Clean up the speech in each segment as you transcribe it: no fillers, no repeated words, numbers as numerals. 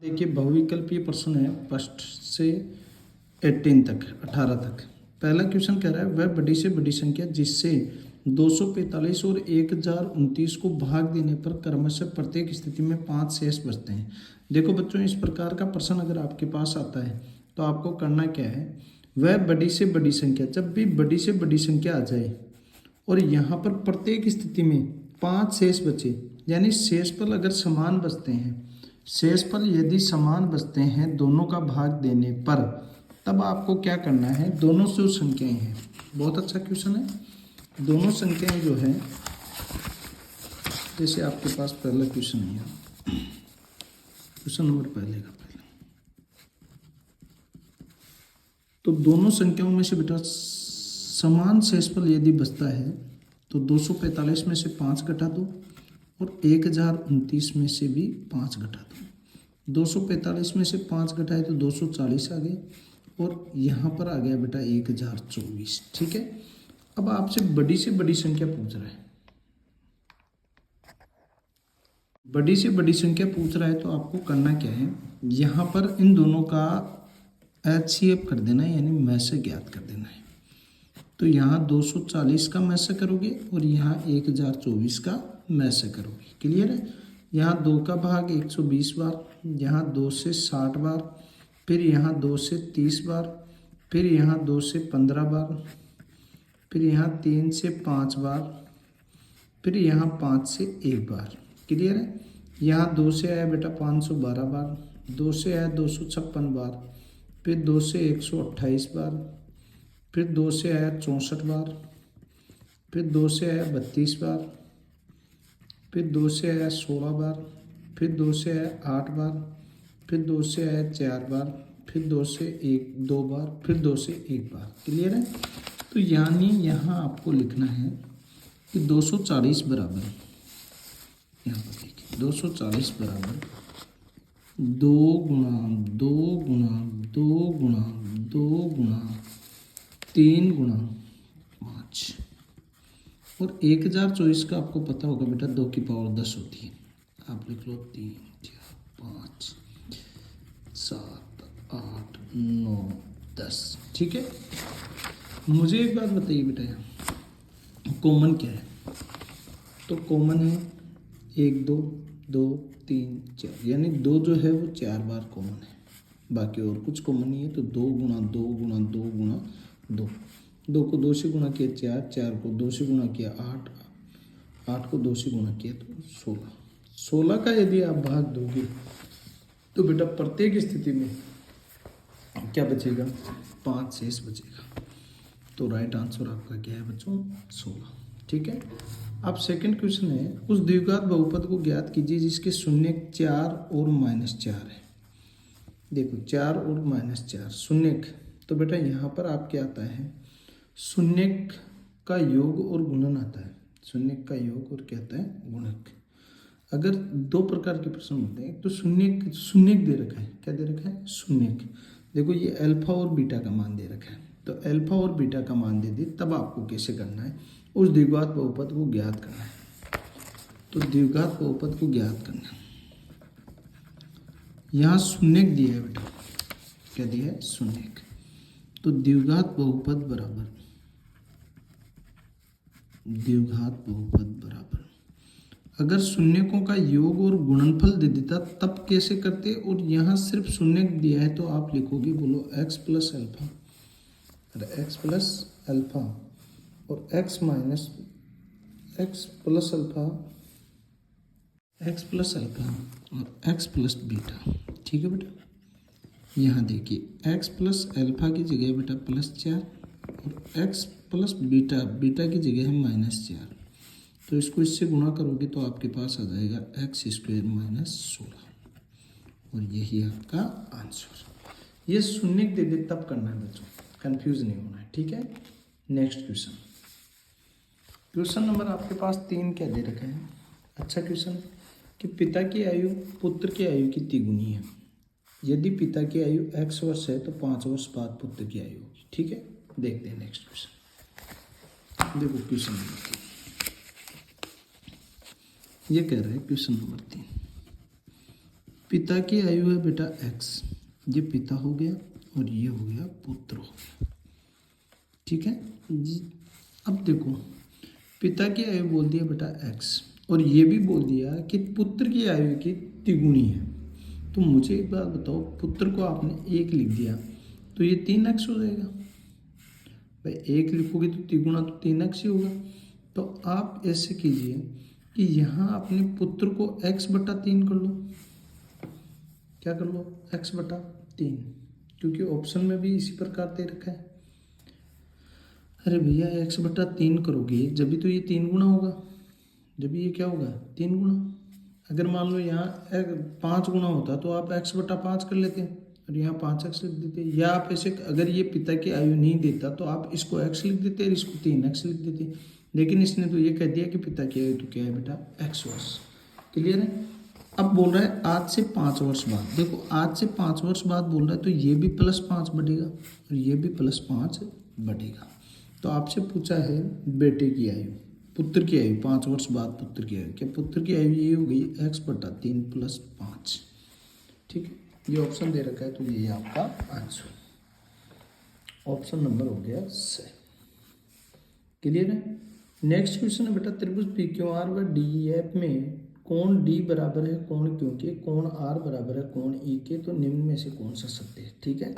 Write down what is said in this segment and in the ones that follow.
देखिए बहुविकल्पीय प्रश्न है फर्स्ट से 18 तक 18 तक। पहला क्वेश्चन कह रहा है वह बड़ी से बड़ी संख्या जिससे 245 और 1029 को भाग देने पर क्रमशः प्रत्येक स्थिति में 5 शेष बचते हैं। देखो बच्चों, इस प्रकार का प्रश्न अगर आपके पास आता है तो आपको करना क्या है, वह बड़ी से बड़ी संख्या, जब भी बड़ी से बड़ी संख्या आ जाए और यहाँ पर प्रत्येक स्थिति में 5 शेष बचे, यानी शेषफल अगर समान बचते हैं, शेषफल यदि समान बचते हैं दोनों का भाग देने पर, तब आपको क्या करना है, दोनों जो संख्याएं हैं, बहुत अच्छा क्वेश्चन है, दोनों संख्याएं जो है, जैसे आपके पास पहला क्वेश्चन है, क्वेश्चन नंबर पहले का पहले, तो दोनों संख्याओं में से बेटा समान शेषफल यदि बचता है तो 245 में से 5 घटा दो और 1029 में से भी 5 घटा दो। 245 में से 5 घटाए तो 240 आ गए और यहाँ पर आ गया बेटा 1024। ठीक है, अब आपसे बड़ी से बड़ी संख्या पूछ रहा है, बड़ी से बड़ी संख्या पूछ रहा है तो आपको करना क्या है, यहाँ पर इन दोनों का HCF कर देना है, यानी मैसे ज्ञात कर देना है। तो यहाँ 240 का मैसे करोगे और यहाँ 1024 का मैसे करोगे। क्लियर है, यहाँ 2 का भाग 120 बार, यहाँ 2 से 60 बार, फिर यहाँ 2 से 30 बार, फिर यहाँ 2 से 15 बार, फिर यहाँ 3 से 5 बार, फिर यहाँ 5 से 1 बार। क्लियर है, यहाँ 2 से आया बेटा 512 बार, 2 से आया 256 बार, फिर 2 से 128 बार, फिर 2 से आया 64 बार, फिर 2 से आया 32 बार, फिर 2 से आया 16 बार, फिर 2 से आया 8 बार, फिर 2 से आया 4 बार, फिर 2 से 2 बार, फिर 2 से 1 बार। क्लियर है, तो यानी यहाँ आपको लिखना है कि 240 बराबर, यहाँ पर देखिए 240 बराबर 2 गुणा 2 गुणा 2 गुणा 2 गुणा 3 गुणा 5, और 1024 का आपको पता होगा बेटा 2 की पावर 10 होती है। आप लिख लो 3 4 5 7 8 9 10। ठीक है, मुझे एक बात बताइए बेटा, यहाँ कॉमन क्या है, तो कॉमन है 1 2 2 3 4, यानी 2 जो है वो 4 बार कॉमन है, बाकी और कुछ कॉमन नहीं है। तो 2 गुणा 2 गुणा 2 गुणा 2, 2 को 2 से गुणा किया 4, 4 को 2 से गुणा किया 8, 8 को 2 से गुणा किया तो 16, 16 का यदि आप भाग दोगे तो बेटा प्रत्येक स्थिति में क्या बचेगा, 5 शेष बचेगा। तो राइट आंसर आपका क्या है बच्चों, 16। ठीक है, अब सेकंड क्वेश्चन है, उस द्विघात बहुपद को ज्ञात कीजिए जिसके शून्य 4 और -4 है। देखो 4 और -4 शून्य, तो बेटा यहाँ पर आप क्या आता है, शून्य का योग और गुणन आता है, शून्य का योग और क्या आता है, गुणक। अगर 2 प्रकार के प्रश्न होते हैं, तो शून्य शून्य दे रखा है, क्या दे रखा है, शून्य। देखो ये अल्फा और बीटा का मान दे रखा है, तो अल्फा और बीटा का मान दे दी, तब आपको कैसे करना है, उस द्विघात बहुपद को ज्ञात करना है। तो द्विघात बहुपद को ज्ञात करना, यहाँ शून्य दिया है बेटा, क्या दिया है, शून्य। तो द्विघात बहुपद बराबर, द्विघात बहुपद बराबर, अगर शून्यकों का योग और गुणनफल दे देता तब कैसे करते, और यहाँ सिर्फ शून्य दिया है तो आप लिखोगे, बोलो x plus alpha, x plus alpha और x minus x plus alpha, x plus alpha और x प्लस बीटा। ठीक है बेटा, यहाँ देखिए x प्लस अल्फा की जगह बेटा +4 और x प्लस बीटा, बीटा की जगह है -4, तो इसको इससे गुणा करोगे तो आपके पास आ जाएगा x² -16, और यही आपका आंसर। ये शून्य दे दे तब करना है बच्चों, कंफ्यूज नहीं होना है। ठीक है, नेक्स्ट क्वेश्चन, क्वेश्चन नंबर आपके पास 3 क्या दे रखा है, अच्छा क्वेश्चन, कि पिता की आयु पुत्र की आयु की तिगुनी है। यदि पिता की आयु x वर्ष है तो 5 वर्ष बाद पुत्र की आयु होगी। ठीक है, देखते हैं नेक्स्ट क्वेश्चन। देखो क्वेश्चन नंबर 3, ये कह रहे हैं क्वेश्चन नंबर 3, पिता की आयु है बेटा x, ये पिता हो गया और ये हो गया पुत्र हो गया। ठीक है जी। अब देखो पिता की आयु बोल दिया बेटा x और ये भी बोल दिया कि पुत्र की आयु की तिगुनी है। तो मुझे एक बात बताओ, पुत्र को आपने 1 लिख दिया तो ये 3x हो जाएगा भाई। 1 लिखोगे तो तिगुना तो 3x ही होगा। तो आप ऐसे कीजिए कि यहाँ अपने पुत्र को x/3 कर लो। क्या कर लो? x/3, क्योंकि ऑप्शन में भी इसी प्रकार दे रखा है। अरे भैया x/3 करोगे जब भी तो ये 3 गुना होगा, जब ये क्या होगा 3 गुना। अगर मान लो यहाँ 5 गुना होता तो आप x/5 कर लेते और यहाँ 5x लिख देते। या आप ऐसे, अगर ये पिता की आयु नहीं देता तो आप इसको x लिख देते और इसको 3x लिख देते। लेकिन इसने तो ये कह दिया कि पिता की आयु तो क्या है बेटा x वर्ष। क्लियर है? अब बोल रहा है आज से 5 वर्ष बाद। देखो आज से 5 वर्ष बाद बोल रहा है तो ये भी +5 बढ़ेगा और ये भी +5 बढ़ेगा। तो आपसे पूछा है बेटे की आयु, पुत्र की आयु 5 वर्ष बाद पुत्र की आयु, क्या पुत्र की आयु ये हो गई x/3 + 5। ठीक है, ये ऑप्शन दे रखा है तो ये आपका आंसर, ऑप्शन नंबर हो गया सही। क्लियर है? नेक्स्ट क्वेश्चन है बेटा, त्रिभुज PQR व DEF में कोण D बराबर है कोण Q के, कोण R बराबर है कोण E के, तो निम्न में से कौन सा सत्य है? ठीक है,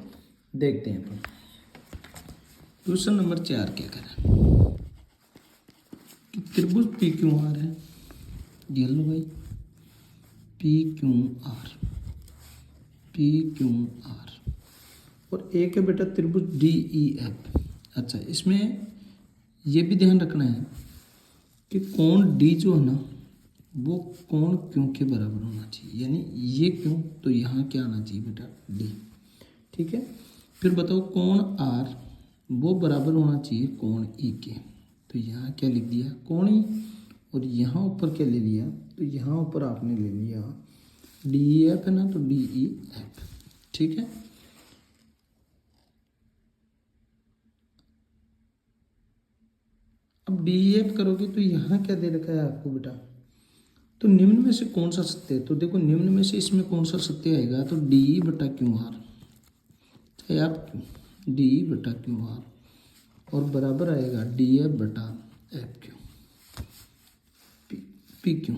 देखते हैं अपन। क्वेश्चन नंबर 4 क्या करें कि त्रिभुज PQR है, ये लो भाई PQR और एक है बेटा त्रिभुज DEF। अच्छा, इसमें ये भी ध्यान रखना है कि कोण D जो है ना वो कोण Q के बराबर होना चाहिए, यानी ये क्यों तो यहाँ क्या आना चाहिए बेटा D। ठीक है, फिर बताओ कोण R वो बराबर होना चाहिए कोण E के, तो यहाँ क्या लिख दिया कोण E, और यहाँ ऊपर क्या ले लिया तो यहाँ ऊपर आपने ले लिया DEF है ना, तो DEF। ठीक है, अब DEF करोगे तो यहाँ क्या दे रखा है आपको बेटा, तो निम्न में से कौन सा सत्य है? तो देखो निम्न में से इसमें कौन सा सत्य आएगा, तो DE/QR है आप DE/QR और बराबर आएगा DF/FQ PQ,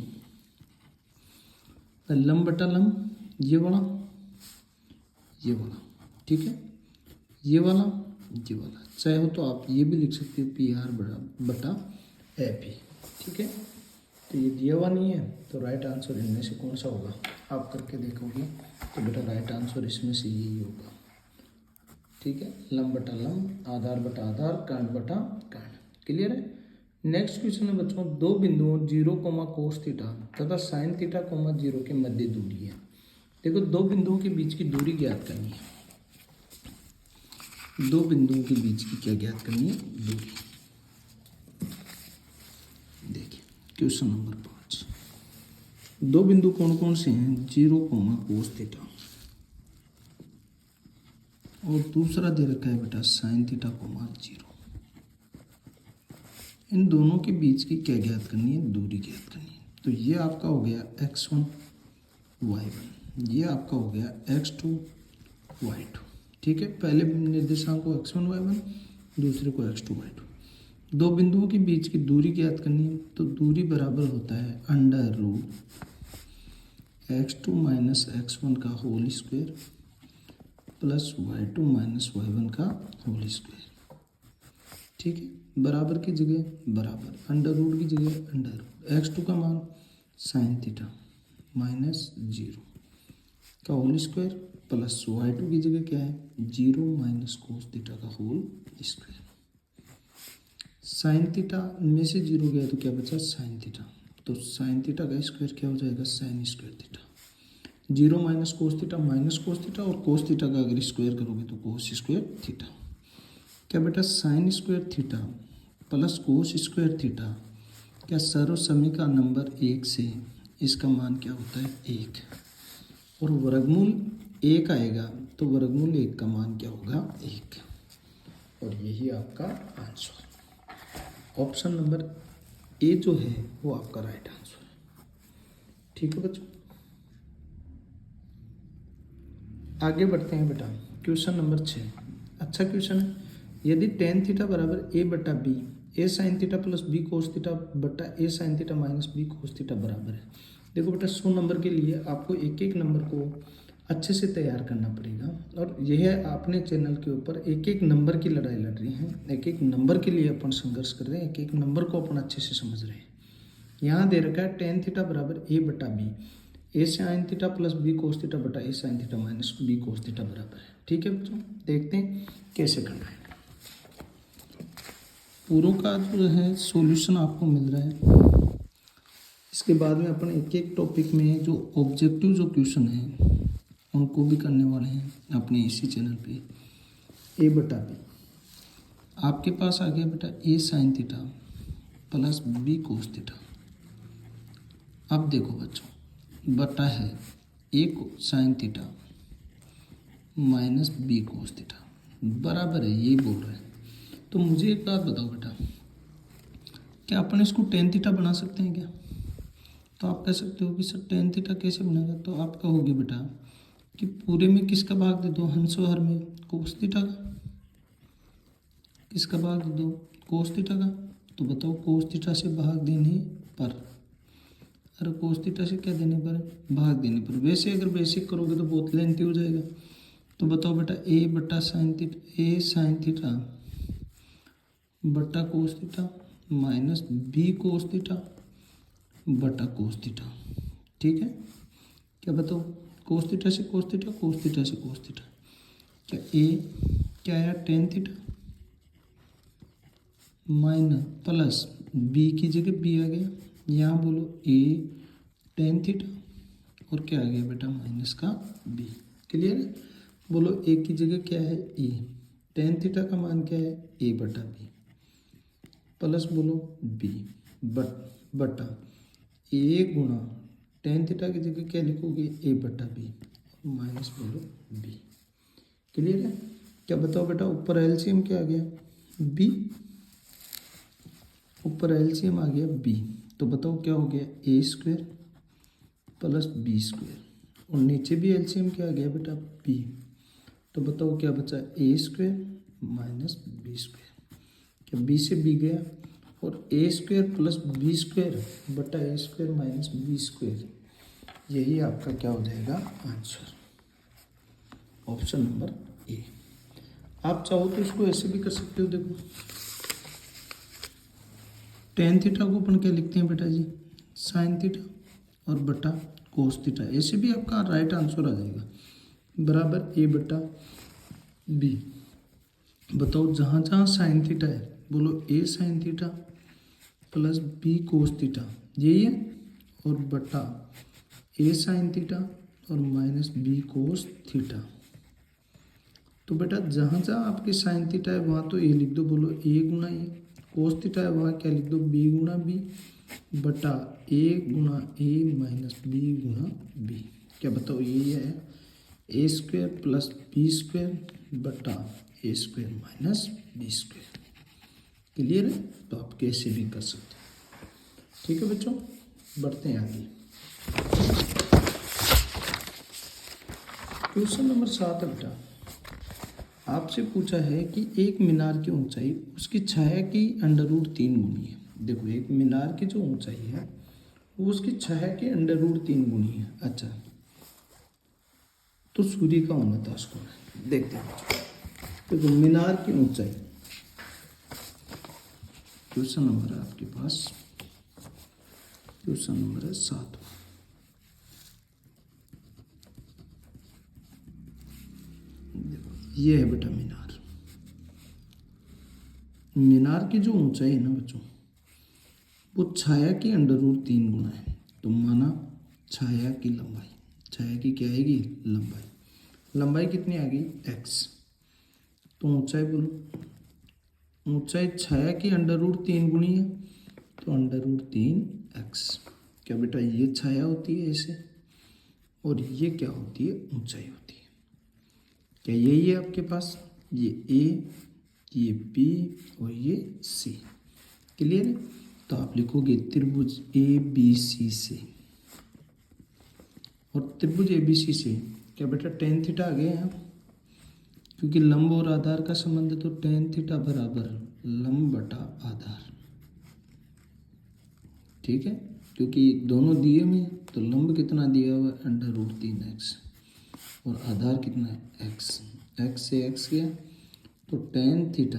लंब/लंब ये वाला ये वाला। ठीक है, ये वाला ये वाला, चाहे हो तो आप ये भी लिख सकते हो PR/FE। ठीक है, तो ये दिया हुआ नहीं है तो राइट आंसर इनमें से कौन सा होगा, आप करके देखोगे तो बेटा राइट आंसर इसमें से यही होगा। ठीक है, लंब/लंब, आधार/आधार, कांड/कांड। क्लियर है? नेक्स्ट क्वेश्चन है बच्चों, दो बिंदुओं 0, cos θ तथा sin θ, 0 के मध्य दूरी है। देखो दो बिंदुओं के बीच की दूरी ज्ञात करनी है। दो बिंदुओं के बीच की क्या ज्ञात करनी है? दूरी। देखिए क्वेश्चन नंबर 5, दो बिंदु कौन कौन से हैं? 0, cos θ और दूसरा दे रखा है बेटा sin θ, 0। इन दोनों के बीच की क्या ज्ञात करनी है? दूरी ज्ञात करनी है। तो ये आपका हो गया x1 y1, ये आपका हो गया x2 y2। ठीक है, पहले निर्देशांक को x1 y1, दूसरे को x2 y2। दो बिंदुओं के बीच की दूरी ज्ञात करनी है, तो दूरी बराबर होता है √x2 - x1 का whole square plus y2 - y1 का होल स्क्वायर। ठीक है, बराबर की जगह बराबर, अंडर रूट की जगह अंडर रूट, x2 का मान sin θ -0 का होल स्क्वायर प्लस y2 की जगह क्या है 0 - cos θ का होल स्क्वायर। sin θ में से 0 गया तो क्या बचा sin θ, तो sin θ का स्क्वायर क्या हो जाएगा sin स्क्वायर θ। 0 - cos θ -cos θ और cos θ का अगर स्क्वायर करोगे तो cos स्क्वायर θ। क्या बेटा sin square θ plus cos square θ, क्या सर्वसमीका नंबर 1 से इसका मान क्या होता है 1, और वर्गमूल 1 आएगा तो वर्गमूल 1 का मान क्या होगा 1, और यही आपका आंसर, ऑप्शन नंबर ए जो है वो आपका राइट आंसर है। ठीक है बच्चों। आगे बढ़ते हैं बेटा। क्वेश्चन नंबर 6 अच्छा क्वेश्चन है। यदि टेन थीटा बराबर ए बटा B, A sine theta plus B cos theta बटा A sine theta minus B cos theta बराबर है। देखो बेटा 100 नंबर के लिए आपको एक एक नंबर को अच्छे से तैयार करना पड़ेगा, और यह अपने चैनल के ऊपर एक एक नंबर की लड़ाई लड़ रही हैं, एक एक नंबर के लिए अपन संघर्ष कर रहे हैं, एक एक नंबर को अपन अच्छे से समझ रहे हैं। यहाँ दे रखा है टेन थीटा बराबर ए बटा B, A sine theta plus B cos theta बटा A sine theta minus B cos theta बराबर है। ठीक है बच्चों, देखते हैं कैसे करना है। पूरों का जो है सॉल्यूशन आपको मिल रहा है। इसके बाद में अपन एक एक टॉपिक में जो ऑब्जेक्टिव जो क्वेश्चन है उनको भी करने वाले हैं अपने इसी चैनल पे। ए बटा बी आपके पास आ गया बेटा A sine theta plus B cos theta. अब देखो बच्चों बटा है A sine theta minus B cos theta बराबर है, यही बोल रहे हैं। तो मुझे एक बात बताओ बेटा, क्या अपन इसको टेन थीटा बना सकते हैं क्या? तो आप कह सकते हो कि सर टेन थीटा कैसे बनेगा? तो आप कहोगे बेटा कि पूरे में किसका भाग दे दो, हंस और हर में कोस थीटा का। किसका भाग दे दो? कोस थीटा का। तो बताओ कोस थीटा से भाग देने पर, अरे कोस थीटा से क्या देने पर? भाग देने पर। वैसे अगर बेसिक करोगे तो बहुत लेंथी हो जाएगा। तो बताओ बेटा ए बटा sine theta, A sine theta बटा cos theta minus B cos theta बटा कोस थीटा। ठीक है, क्या बताओ? कोस थीटा से कोस थीटा, कोस थीटा से कोस थीटा। क्या ए क्या आया? Tan theta minus plus B की जगह बी आ गया, यहाँ बोलो ए टेन थीटा और क्या आ गया बेटा माइनस का बी। क्लियर है? बोलो ए की जगह क्या है? ए। टेन थीटा का मान क्या है? ए बटा बी प्लस बोलो बी बटा ए गुणा टेन थीटा की जगह क्या लिखोगे? ए बटा बी माइनस बोलो बी। क्लियर है? क्या बताओ बेटा ऊपर एलसीएम क्या आ गया? बी। ऊपर एलसीएम आ गया बी, तो बताओ क्या हो गया? ए स्क्वायर प्लस बी स्क्वायर, और नीचे भी एलसीएम क्या आ गया बेटा? बी। तो बताओ क्या बचा? ए स्क्वायर माइनस बी स्क्वायर। क्या बी से बी गया, और ए स्क्वायर प्लस बी स्क्वायर बटा A square minus B square, यही आपका क्या हो जाएगा? आंसर। Option number A. आप चाहो तो इसको ऐसे भी कर सकते हो। देखो टेन थीटा को अपन क्या लिखते हैं बेटा जी? साइन थीटा और बटा कोस थीटा। ऐसे भी आपका राइट आंसर आ जाएगा बराबर ए बटा बी। बताओ जहाँ जहाँ साइन थीटा है बोलो A sine theta plus B cos theta, यही है, और बटा ए साइन थीटा और माइनस बी कोस थीटा। तो बेटा जहाँ जहाँ आपके साइन थीटा है वहाँ तो ए लिख दो, बोलो ए गुणा ए। कोस थीटा है वहाँ क्या लिख दो? बी गुणा बी बटा ए गुणा ए माइनस बी गुणा बी। क्या बताओ? यही है A square plus B square बटा A square minus B square. Clear है? तो आप कैसे भी कर सकते हैं। ठीक है बच्चों, बढ़ते हैं आगे। क्वेश्चन नंबर 7 है बेटा, आपसे पूछा है कि एक मीनार की ऊंचाई उसकी छाया की √3 गुनी है। देखो एक मीनार की जो ऊंचाई है वो उसकी छाया की √3 गुनी है। अच्छा, तो सूर्य का होना था उसको, देखते हैं। देखो मीनार की ऊंचाई, क्वेश्चन नंबर है आपके पास, क्वेश्चन नंबर है 7। ये है बेटा मीनार। मीनार की जो ऊंचाई है ना बच्चों वो छाया की √3 गुना है। तो माना छाया की लंबाई, छाया की क्या आएगी? लंबाई। लंबाई कितनी आ गई? x। तो ऊंचाई बोलो, ऊंचाई छाया की √3 गुनी है, तो √3x। क्या बेटा ये छाया होती है ऐसे, और ये क्या होती है? ऊंचाई होती है। क्या यही है आपके पास? ये ए, ये बी और ये सी। क्लियर है? तो आप लिखोगे त्रिभुज ए बी सी से, और त्रिभुज ए बी सी से क्या बेटा टेन थीटा आ गया यहाँ, क्योंकि लंब और आधार का संबंध है तो टेन थीटा बराबर लंब बटा आधार। ठीक है, क्योंकि दोनों दिए हुए हैं तो लंब कितना दिया हुआ है √3x और आधार कितना है x, x से x गया तो टेन थीटा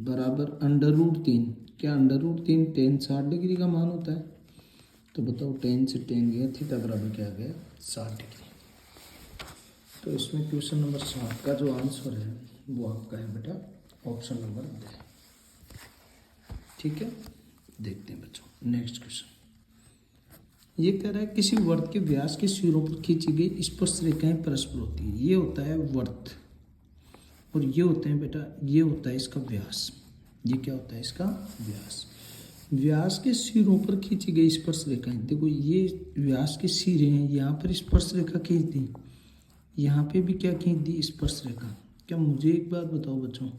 बराबर √3, क्या √3 टेन 60 डिग्री का मान होता है, तो बताओ टेन से टेन गया, थीटा बराबर क्या गया 60 डिग्री। तो इसमें क्वेश्चन नंबर 7 का जो आंसर है वो आपका है बेटा ऑप्शन नंबर ड। ठीक है, देखते हैं बच्चों नेक्स्ट क्वेश्चन। ये कह रहा है किसी वर्त के व्यास के सिरों पर खींची गई स्पर्श रेखाएं परस्पर होती हैं। ये होता है वर्त और ये होते हैं बेटा, ये होता है इसका व्यास। ये क्या होता है इसका व्यास। व्यास के सिरों पर खींची गई स्पर्श रेखाएं, देखो ये व्यास के सिरे हैं, यहाँ पर स्पर्श रेखा खींच दी, यहाँ पे भी क्या खींच दी स्पर्श रेखा। क्या मुझे एक बात बताओ बच्चों,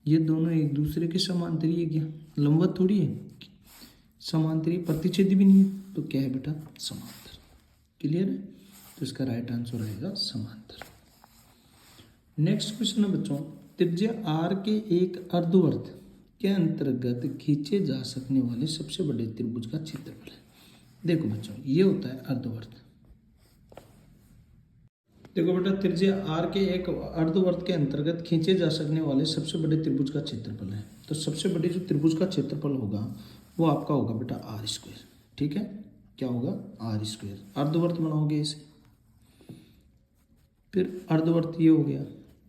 ये दोनों एक दूसरे के समांतरी है क्या, लंबवत थोड़ी है, समांतरी प्रतिच्छेदी भी नहीं है, तो क्या है बेटा समांतर। क्लियर है, तो इसका राइट आंसर रहेगा समांतर। नेक्स्ट क्वेश्चन है बच्चों, त्रिज्या r के एक अर्धवर्त के अंतर्गत खींचे जा सकने वाले सबसे बड़े त्रिभुज का क्षेत्रफल है। देखो बच्चों ये होता है अर्धवर्त। देखो बेटा त्रिज्या r के एक अर्धवर्त के अंतर्गत खींचे जा सकने वाले सबसे बड़े त्रिभुज का क्षेत्रफल है। तो सबसे बड़े जो त्रिभुज का क्षेत्रफल होगा वो आपका होगा बेटा r²। ठीक है, क्या होगा r²। अर्धवर्त बनाओगे इसे, फिर अर्धवर्त ये हो गया,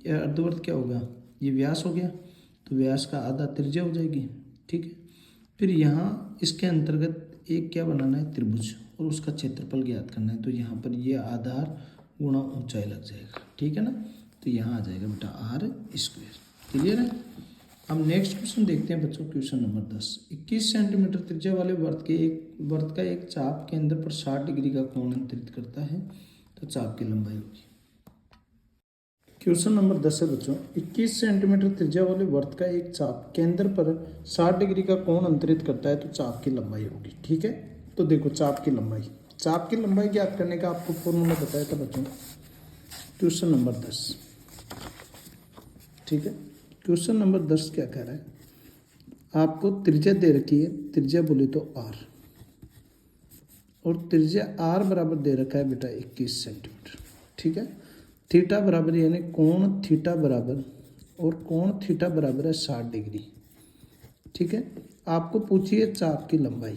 यह अर्धवर्त क्या होगा, ये व्यास हो गया, तो व्यास का आधा त्रिज्या हो जाएगी। ठीक है, फिर यहाँ इसके अंतर्गत एक क्या बनाना है त्रिभुज और उसका क्षेत्रफल ज्ञात करना है, तो यहाँ पर ये आधार गुणा ऊंचाई लग जाएगा। ठीक है ना, तो यहाँ आ जाएगा बेटा r²। क्लियर है। अब नेक्स्ट क्वेश्चन देखते हैं बच्चों, क्वेश्चन नंबर 10। 21 सेंटीमीटर त्रिज्या वाले वर्त का एक चाप केंद्र पर 60 डिग्री का कोण अंतरित करता है, तो चाप की लंबाई होगी। क्वेश्चन नंबर 10 है बच्चों, 21 सेंटीमीटर त्रिज्या वाले वर्त का एक चाप केंद्र पर 60 डिग्री का कोण अंतरित करता है, तो चाप की लंबाई होगी। ठीक है, तो देखो चाप की लंबाई ज्ञात करने का आपको फॉर्मूला बताया था बच्चों, क्वेश्चन नंबर 10। ठीक है, क्वेश्चन नंबर 10 क्या कह रहा है, आपको त्रिज्या दे रखी है, त्रिज्या बोले तो r, और त्रिज्या r बराबर दे रखा है बेटा 21 सेंटीमीटर। ठीक है, थीटा बराबर यानी कोण थीटा बराबर, और कोण थीटा बराबर है 60 डिग्री। ठीक है, आपको पूछी है चाप की लंबाई,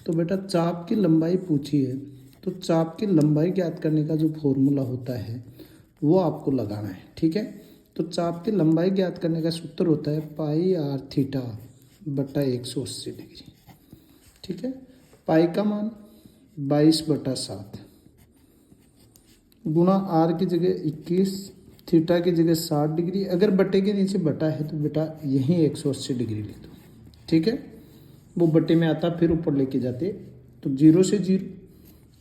तो बेटा चाप की लंबाई पूछी है, तो चाप की लंबाई ज्ञात करने का जो फॉर्मूला होता है वो आपको लगाना है। ठीक है, तो चाप की लंबाई ज्ञात करने का सूत्र होता है पाई r थीटा बटा 180 डिग्री। ठीक है, पाई का मान 22/7 गुणा r की जगह 21, थीटा की जगह 60 डिग्री, अगर बटे के नीचे बटा है तो बेटा यहीं 180 डिग्री ले दो। ठीक है, वो बटे में आता फिर ऊपर लेके जाते, तो 0 से 0,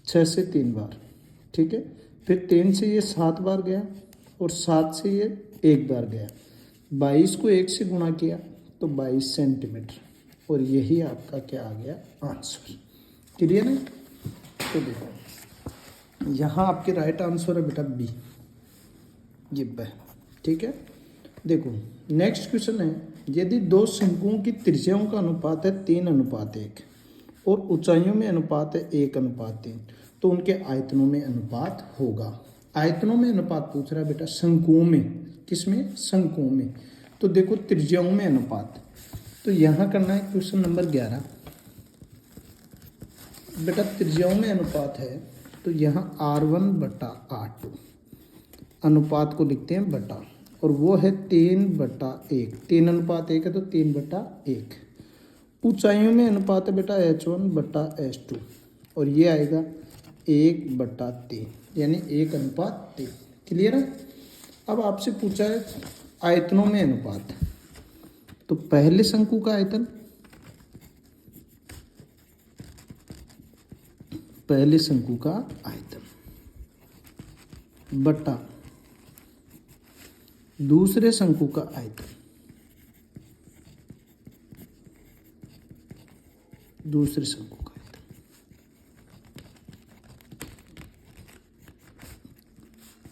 6 से 3 बार। ठीक है, फिर 3 से ये 7 बार गया और 7 से ये 1 बार गया, 22 को 1 से गुणा किया तो 22 सेंटीमीटर, और यही आपका क्या आ गया आंसर। क्लियर है, तो देखो यहाँ आपके राइट आंसर है बेटा बी, ये ब। ठीक है, देखो नेक्स्ट क्वेश्चन है, यदि दो शंकुओं की त्रिज्याओं का अनुपात है 3:1 और ऊंचाइयों में अनुपात है 1:3, तो उनके आयतनों में अनुपात होगा। आयतनों में अनुपात पूछ रहा है बेटा, शंकुओं में, किसमें, शंकुओं में। तो देखो त्रिज्याओं में अनुपात, तो यहाँ करना है क्वेश्चन नंबर 11। बेटा त्रिज्याओं में अनुपात है तो यहाँ r1/r2 अनुपात को लिखते हैं बटा, और वो है 3/1, 3:1 है तो 3/1। ऊंचाइयों में अनुपात है बेटा h1/h2, और ये आएगा 1/3, यानी 1:3। क्लियर है। अब आपसे पूछा है आयतनों में अनुपात, तो पहले शंकु का आयतन, पहले शंकु का आयतन बटा दूसरे शंकु का आयतन, दूसरे शंकु का आयतन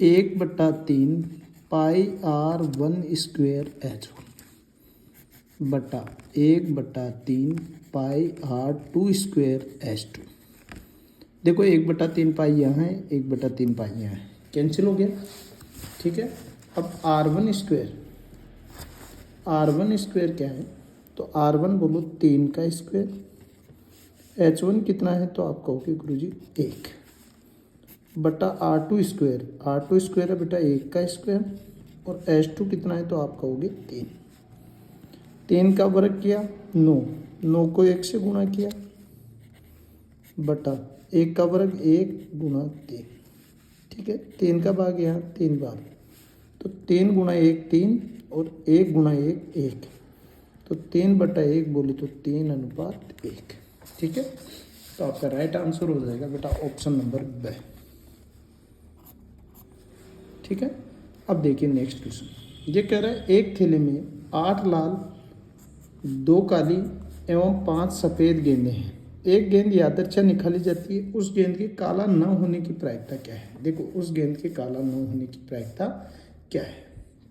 1/3 पाई r1² बटा 1/3 पाई r2² देखो 1/3 पाई यहाँ है, 1/3 पाई यहाँ है, कैंसिल हो गया। ठीक है, अब r1² क्या है, तो r1 बोलो 3 का स्क्वायर, h1 कितना है तो आप कहोगे गुरुजी 1 बटा r2² है बेटा 1 का स्क्वायर, और h2 कितना है तो आप कहोगे 3 का वर्ग किया 9 को 1 से गुणा किया बटा 1 का वर्ग 1 गुणा 3। ठीक है, 3 का भाग यहाँ 3 बार, तो 3 गुणा 1 3 और 1 गुणा 1 1, तो 3/1 बोले तो 3:1। ठीक है, तो आपका राइट आंसर हो जाएगा बेटा ऑप्शन नंबर ब। ठीक है, अब देखिए नेक्स्ट क्वेश्चन। ये कह रहा है एक थैले में 8 लाल 2 काली एवं 5 सफ़ेद गेंदें हैं। एक गेंद यादृच्छा निकाली जाती है, उस गेंद के काला न होने की प्रायिकता क्या है। देखो उस गेंद के काला न होने की प्रायिकता क्या है।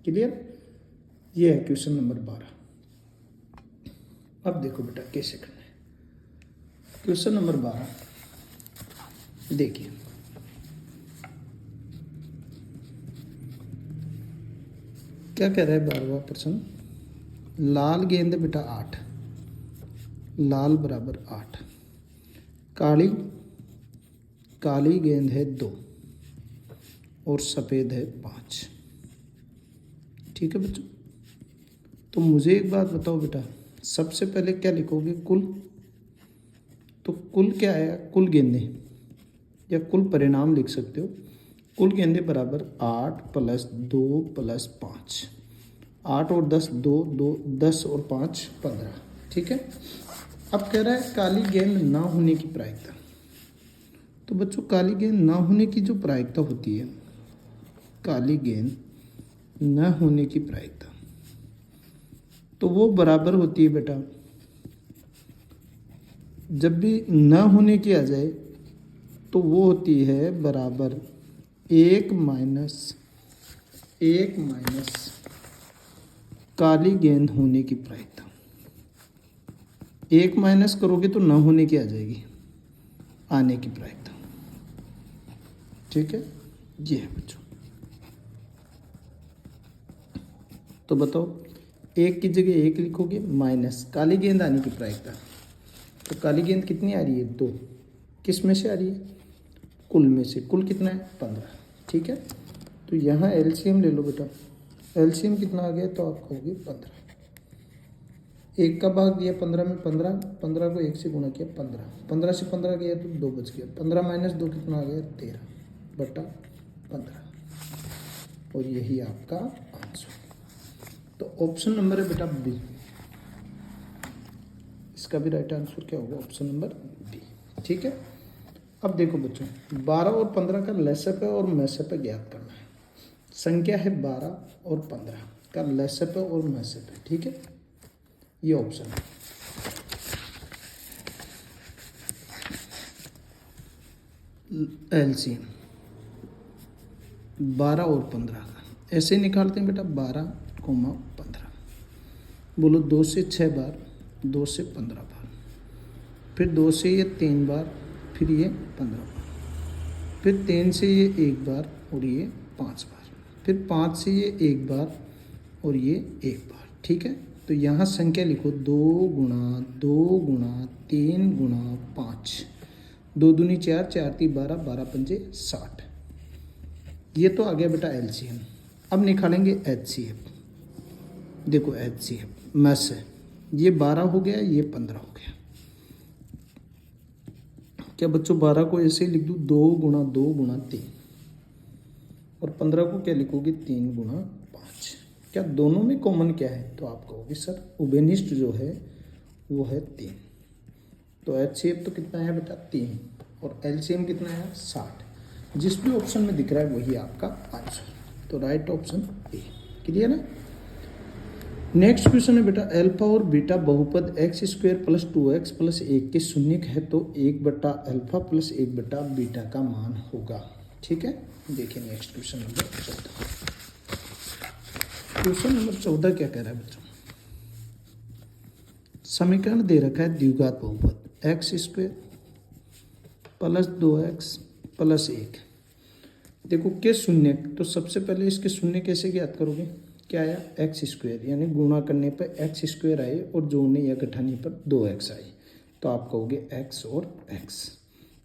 क्लियर, ये है क्वेश्चन नंबर 12। अब देखो बेटा कैसे करना है। क्वेश्चन नंबर 12 देखिए, क्या कह रहा है 12वां प्रश्न। लाल गेंद बेटा 8, लाल बराबर 8, काली गेंद है 2 और सफ़ेद है 5। ठीक है बच्चों, तो मुझे एक बात बताओ बेटा, सबसे पहले क्या लिखोगे कुल, तो कुल क्या आया, कुल गेंदें या कुल परिणाम लिख सकते हो। कुल गेंदें बराबर 8 + 2 + 5, 8 और 10 2 10 और 5 15। ठीक है, अब कह रहा है काली गेंद ना होने की प्रायिकता। तो बच्चों काली गेंद ना होने की जो प्रायिकता होती है, काली गेंद न होने की प्रायिकता, तो वो बराबर होती है बेटा, जब भी न होने की आ जाए तो वो होती है बराबर 1 माइनस काली गेंद होने की प्रायिकता। 1 माइनस करोगे तो न होने की आ जाएगी, आने की प्रायिकता। ठीक है, ये है बच्चों। तो बताओ 1 की जगह 1 लिखोगे माइनस काली गेंद आने की प्रायिकता। तो काली गेंद कितनी आ रही है 2, किस में से आ रही है, कुल में से। कुल कितना है 15। ठीक है, तो यहाँ एलसीएम ले लो बेटा, एलसीएम कितना आ गया तो आप कहोगे 15। 1 का भाग दिया 15 में 15 को 1 से गुणा किया 15 से 15 गया तो 2 बच गया, 15 - 2 कितना आ गया 13/15, और यही आपका आंसर। तो ऑप्शन नंबर है बेटा बी, इसका भी राइट आंसर क्या होगा, ऑप्शन नंबर बी। ठीक है, अब देखो बच्चों 12 और 15 का लसअप और मैसअप ज्ञात करना है। संख्या है 12 और 15 का लसअप और मैसअप है। ठीक है, ये ऑप्शन है। एलसीएम 12 और 15 का ऐसे निकालते हैं बेटा, 12,15 बोलो 2 से 6 बार, 2 से 15 बार, फिर 2 से ये 3 बार, फिर ये 15 बार, फिर 3 से ये 1 बार और ये 5 बार, फिर 5 से ये 1 बार और ये 1 बार। ठीक है, तो यहाँ संख्या लिखो 2 × 2 × 3 × 5, 2 दूनी 4, 4 × 3 12, 12 × 5 60। ये तो आ गया बेटा एलसीएम। अब निकालेंगे एचसीएफ। देखो एचसीएफ मैस है, ये 12 हो गया, ये 15 हो गया। क्या बच्चों 12 को ऐसे ही लिख दूँ 2 × 2 × 3, और 15 को क्या लिखोगे 3 × 5। क्या दोनों में कॉमन क्या है, तो आप कहोगे सर उभयनिष्ठ जो है वो है 3। तो एचसीएफ तो कितना है बेटा 3, और एलसीएम कितना है 60। जिस भी ऑप्शन में दिख रहा है वही आपका आंसर। तो राइट ऑप्शन ए। क्लियर है। नेक्स्ट क्वेश्चन है बेटा, अल्फा और बीटा बहुपद x² + 2x + 1 के शून्यक है तो 1/α + 1/β का मान होगा। ठीक है। देखिए next question number 14। Question number 14 क्या कह रहा है बच्चों, समीकरण दे रखा है द्विघात बहुपद x square plus 2x plus 1। देखो के शून्य, तो सबसे पहले इसके शून्य कैसे ज्ञात करोगे, क्या आया एक्स स्क्वेयर, यानी गुणा करने पर एक्स स्क्वेयर आए और जोड़ने या घटाने पर 2x आए, तो आप कहोगे x और x।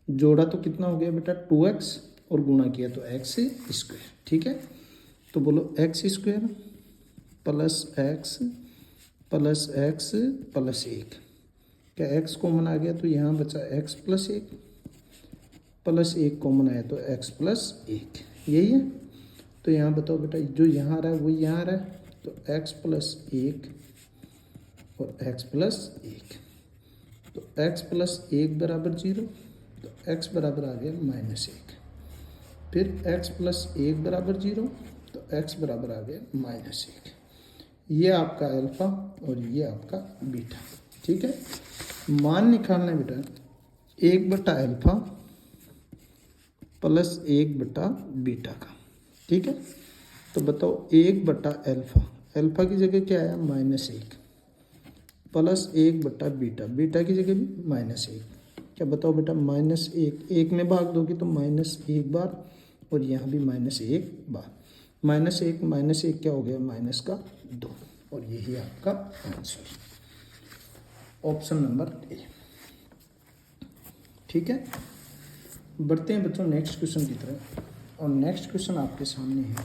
जोड़ा तो कितना हो गया बेटा 2x और गुणा किया तो x स्क्वेयर, ठीक है। तो बोलो x square plus x plus x plus 1, क्या x कॉमन आ गया तो यहाँ बचा x प्लस 1, प्लस 1 कॉमन आया तो x प्लस 1, यही है। तो यहाँ बताओ बेटा जो यहाँ आ रहा है वही यहाँ आ रहा है, तो x प्लस 1 और x प्लस 1, तो x प्लस 1 बराबर 0, तो x बराबर आ गया -1। फिर x प्लस 1 बराबर 0, तो x बराबर आ गया -1। ये आपका अल्फा और ये आपका बीटा, ठीक है। मान निकालना है बेटा 1/अल्फा प्लस 1/बीटा का, ठीक है। तो बताओ 1/अल्फा, अल्फा की जगह क्या आया -1 प्लस 1/बीटा, बीटा की जगह भी -1, क्या बताओ बेटा -1, 1 में भाग दोगे तो -1 बार और यहाँ भी -1 बार, -1 क्या हो गया -2, और यही आपका आंसर ऑप्शन नंबर ए, ठीक है। बढ़ते हैं बच्चों नेक्स्ट क्वेश्चन की तरफ, और नेक्स्ट क्वेश्चन आपके सामने है।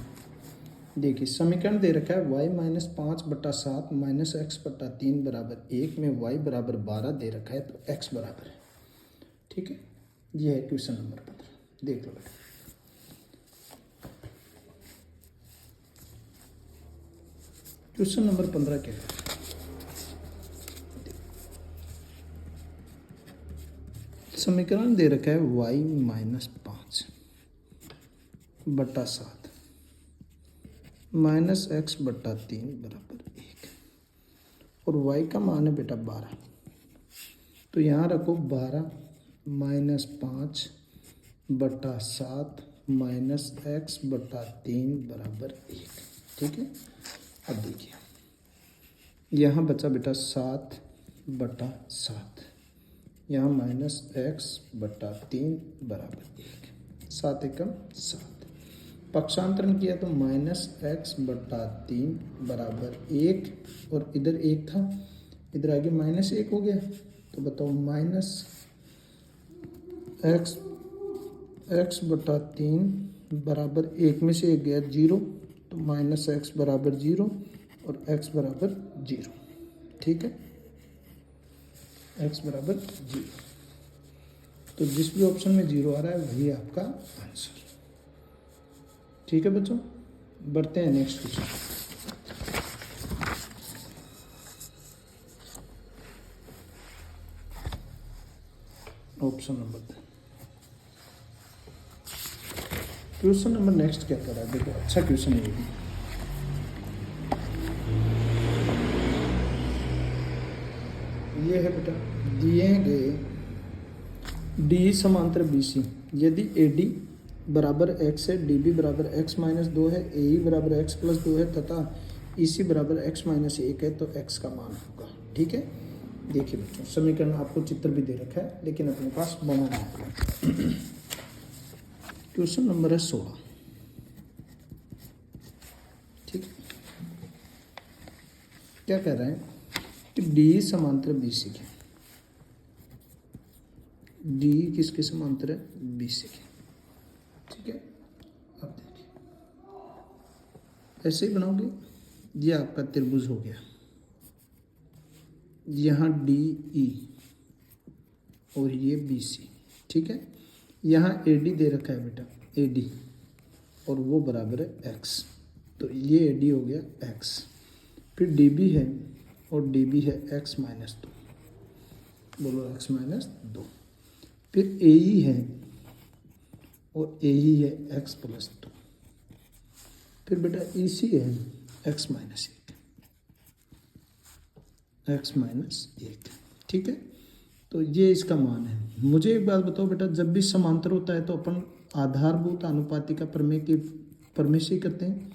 देखिए समीकरण दे रखा है y -5/7 -x/3 बराबर 1 में y बराबर 12 दे रखा है, तो x बराबर है, ठीक है। ये है क्वेश्चन नंबर 15, देख लो बेटा। क्वेश्चन नंबर 15 क्या है, समीकरण दे रखा है y -5/7 -x/3 बराबर 1, और y का मान है बेटा 12, तो यहाँ रखो 12 -5/7 -x/3 बराबर 1, ठीक है। अब देखिए यहाँ बचा बेटा 7/7, यहाँ -x/3 बराबर 1, 7 एकम 7, पक्षांतरण किया तो -x/3 बराबर 1, और इधर 1 था, इधर आगे -1 हो गया, तो बताओ -x/3 बराबर 1 में से 1 गया 0, तो -x बराबर 0 और x बराबर 0, ठीक है। x बराबर 0, तो जिस भी ऑप्शन में 0 आ रहा है वही आपका आंसर, ठीक है बच्चों। बढ़ते हैं next question. Option number, question number next क्या कर रहा है, देखो अच्छा क्वेश्चन है ये भी। ये है बेटा दिए गए डी समांतर BC, यदि AD बराबर x है, DB बराबर x -2 है, AE बराबर x + 2 है तथा EC बराबर x -1 है, तो x का मान होगा, ठीक है। देखिए बच्चों समीकरण आपको चित्र भी दे रखा है, लेकिन अपने पास बनाना है। क्वेश्चन नंबर है 16, ठीक है। क्या कह रहे हैं कि डी समांतर BC के, डी किसके समांतर है BC के, ठीक है। अब देखिए ऐसे ही बनाओगे, ये आपका त्रिभुज हो गया, यहाँ DE और ये BC, ठीक है। यहाँ AD दे रखा है बेटा AD, और वो बराबर है x, तो ये AD हो गया x, फिर DB है और DB है x -2, बोलो x -2, फिर AE है और AE है x + 2, फिर बेटा EC है x -1, ठीक है। तो ये इसका मान है। मुझे एक बात बताओ बेटा, जब भी समांतर होता है तो अपन आधारभूत आनुपातिक प्रमेय से करते हैं।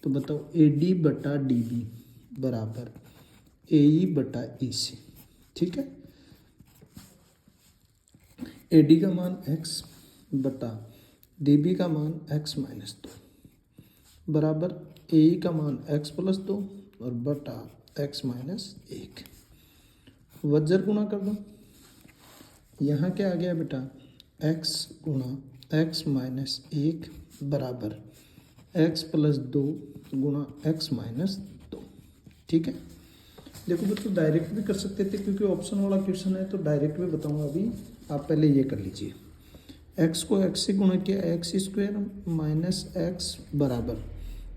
तो बताओ AD बटा DB बराबर AE बटा EC। ठीक है, AD का मान x बटा DB का मान x माइनस 2 बराबर AE का मान x प्लस 2 और बटा x माइनस 1। वज्र गुणा कर दो। यहाँ क्या आ गया बेटा, x गुणा x माइनस 1 बराबर x प्लस 2 गुणा x माइनस 2। ठीक है, देखो बच्चों डायरेक्ट भी कर सकते थे क्योंकि ऑप्शन वाला क्वेश्चन है, तो डायरेक्ट भी बताऊंगा। अभी आप पहले ये कर लीजिए, x को x से गुणा किया x स्क्वायर माइनस x बराबर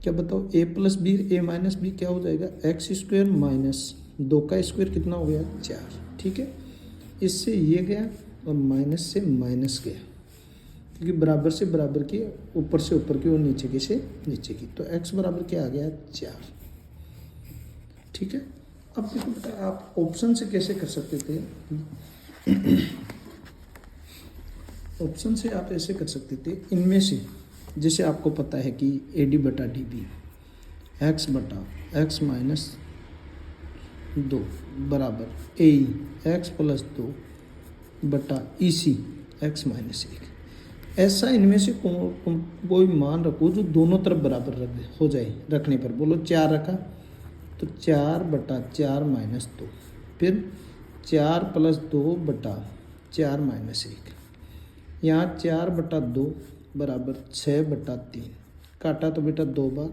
क्या बताओ a plus B a minus B क्या हो जाएगा, x स्क्वायर माइनस 2 का स्क्वायर कितना हो गया 4। ठीक है, इससे ये गया और माइनस से माइनस गया क्योंकि बराबर से बराबर की, ऊपर से ऊपर की और नीचे की से नीचे की, तो x बराबर क्या आ गया 4। ठीक है, अब देखो बेटा आप ऑप्शन से कैसे कर सकते थे, ऑप्शन से आप ऐसे कर सकते थे इनमें से, जैसे आपको पता है कि AD बटा DB x बटा x माइनस 2 बराबर AE x प्लस 2 बटा EC x माइनस 1। ऐसा इनमें से कोई मान रखो जो दोनों तरफ बराबर रख हो जाए। रखने पर बोलो 4 रखा तो 4 बटा 4 माइनस 2, फिर 4 प्लस 2 बटा 4 माइनस 1। यहाँ 4 बटा 2 बराबर 6 बटा 3, काटा तो बेटा 2 बार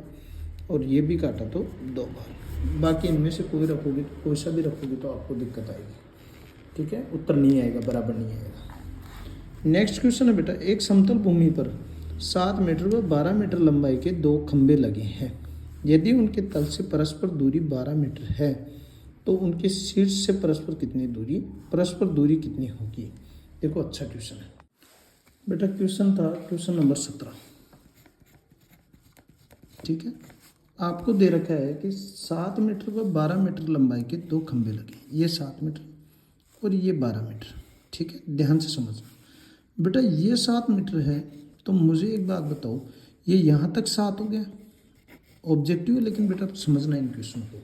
और ये भी काटा तो 2 बार। बाकी इनमें से कोई रखोगे, कोई सा भी रखोगे तो आपको दिक्कत आएगी। ठीक है, उत्तर नहीं आएगा, बराबर नहीं आएगा। नेक्स्ट क्वेश्चन है बेटा, एक समतल भूमि पर 7 मीटर व 12 मीटर लंबाई के 2 खंभे लगे हैं। यदि उनके तल से परस्पर दूरी 12 मीटर है तो उनके शीर्ष से परस्पर दूरी कितनी होगी। देखो अच्छा क्वेश्चन है बेटा, क्वेश्चन था क्वेश्चन नंबर 17। ठीक है, आपको दे रखा है कि 7 मीटर व 12 मीटर लंबाई के 2 खंभे लगे, ये 7 मीटर और ये 12 मीटर। ठीक है, ध्यान से समझना बेटा, ये 7 मीटर है तो मुझे एक बात बताओ, ये यहाँ तक 7 हो गया, ऑब्जेक्टिव है लेकिन बेटा समझना इन क्वेश्चन को।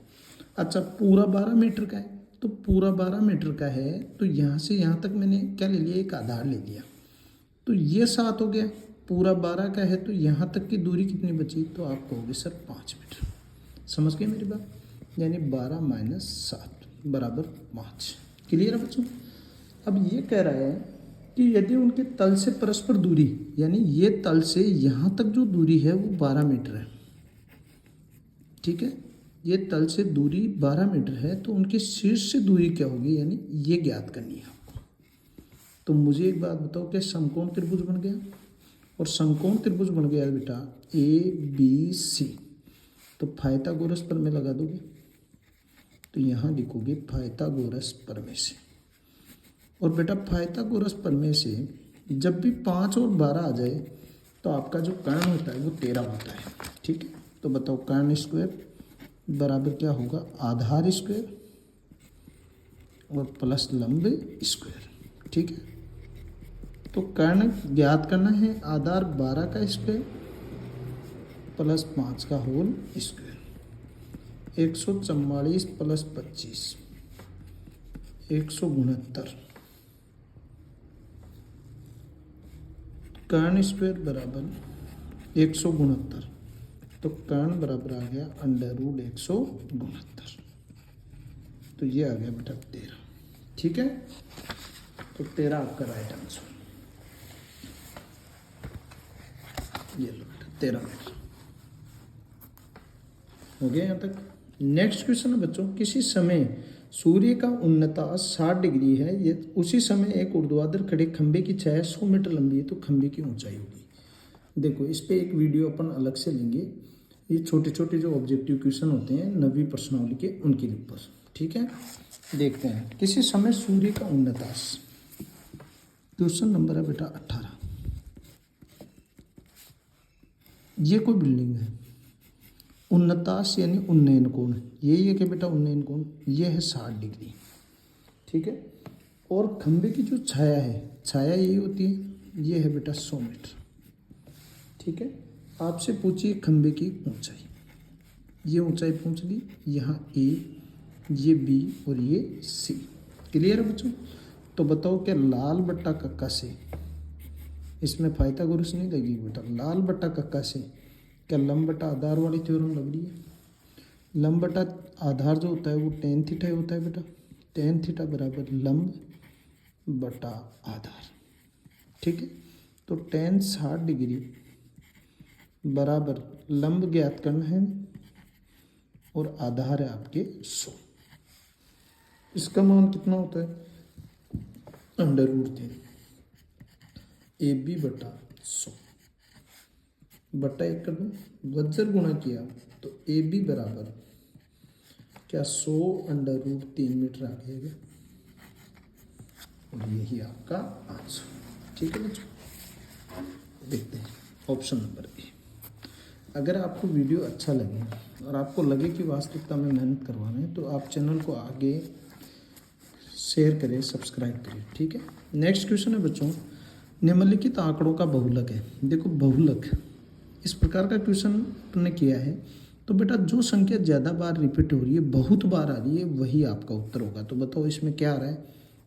अच्छा, पूरा 12 मीटर का है तो पूरा 12 मीटर का है तो यहाँ से यहाँ तक मैंने क्या ले लिया, एक आधार ले लिया, तो ये 7 हो गया। पूरा 12 का है तो यहाँ तक की दूरी कितनी बची, तो आप कहोगे सर 5 मीटर। समझ गए मेरी बात, यानी 12 माइनस 7 बराबर 5। क्लियर है बच्चों। अब ये कह रहा है कि यदि उनके तल से परस्पर दूरी, यानी ये तल से यहाँ तक जो दूरी है वो 12 मीटर है। ठीक है, ये तल से दूरी 12 मीटर है तो उनके शीर्ष से दूरी क्या होगी, यानी ये ज्ञात करनी है आपको। तो मुझे एक बात बताओ, क्या समकोण त्रिभुज बन गया, और समकोण त्रिभुज बन गया बेटा ABC, तो पाइथागोरस प्रमेय लगा दोगे, तो यहाँ लिखोगे पाइथागोरस प्रमेय से। और बेटा पाइथागोरस प्रमेय से जब भी 5 और 12 आ जाए तो आपका जो कर्ण होता है वो 13 होता है। ठीक है, तो बताओ कर्ण स्क्वायर बराबर क्या होगा, आधार स्क्वायर और प्लस लंब स्क्वायर। ठीक है, तो कर्ण ज्ञात करना है, आधार 12 का स्क्वायर प्लस 5 का होल स्क्वायर, 144 प्लस 25 169, कर्ण स्क्वायर बराबर 169, तो कर्ण बराबर आ गया √169, तो ये आ गया बेटा 13। ठीक है, तो 13 आपका राइट आंसर। ये लो बेटा 13 मीटर हो गया यहाँ तक। नेक्स्ट क्वेश्चन है बच्चों, किसी समय सूर्य का उन्नता 60 डिग्री है, ये उसी समय एक ऊर्ध्वाधर खड़े खंबे की छाया 100 मीटर लंबी है, तो खंबे की ऊंचाई होगी। देखो इस पे एक वीडियो अपन अलग से लेंगे, ये छोटे छोटे जो ऑब्जेक्टिव क्वेश्चन होते हैं 9वीं प्रश्नावली के, उनके ऊपर। ठीक है, देखते हैं। किसी समय सूर्य का उन्नतास, क्वेश्चन नंबर है बेटा 18। ये कोई बिल्डिंग है, उन्नतास यानी उन्नयन कोण, यही है कि बेटा उन्नयन कोण, ये है 60 डिग्री। ठीक है, और खंबे की जो छाया है, छाया यही होती है, ये है बेटा 100 मीटर। ठीक है। आपसे पूछिए खंबे की ऊंचाई, ये ऊंचाई पूछ ली, यहाँ ए, ये बी और ये सी। क्लियर है बच्चों? तो बताओ क्या लाल बट्टा कक्का से, इसमें पाइथागोरस नहीं लगेगी बेटा, लाल बट्टा कक्का से क्या लंब बटा आधार वाली थ्योरम लग रही है? लंब बटा आधार जो होता है वो टेन थीटा होता है बेटा, टेन थीटा बराबर लंब बटा आधार, ठीक है। तो टेन 60 डिग्री बराबर लंब ज्ञात करना है और आधार है आपके 100। इसका मान कितना होता है? √3 ए बी बटा 100 बटा 1 कर दो, वज्र गुणा किया तो ए बी बराबर क्या 100 √3 मीटर आ जाएगा और यही आपका आंसर। ठीक है बच्चों, देखते हैं ऑप्शन नंबर ए। अगर आपको वीडियो अच्छा लगे और आपको लगे कि वास्तविकता में मेहनत करवा रहे हैं तो आप चैनल को आगे शेयर करें, सब्सक्राइब करें, ठीक है। नेक्स्ट क्वेश्चन है बच्चों, निम्नलिखित आंकड़ों का बहुलक है। देखो बहुलक इस प्रकार का क्वेश्चन तुमने किया है तो बेटा जो संख्या ज़्यादा बार रिपीट हो रही है, बहुत बार आ रही है, वही आपका उत्तर होगा। तो बताओ इसमें क्या आ रहा है?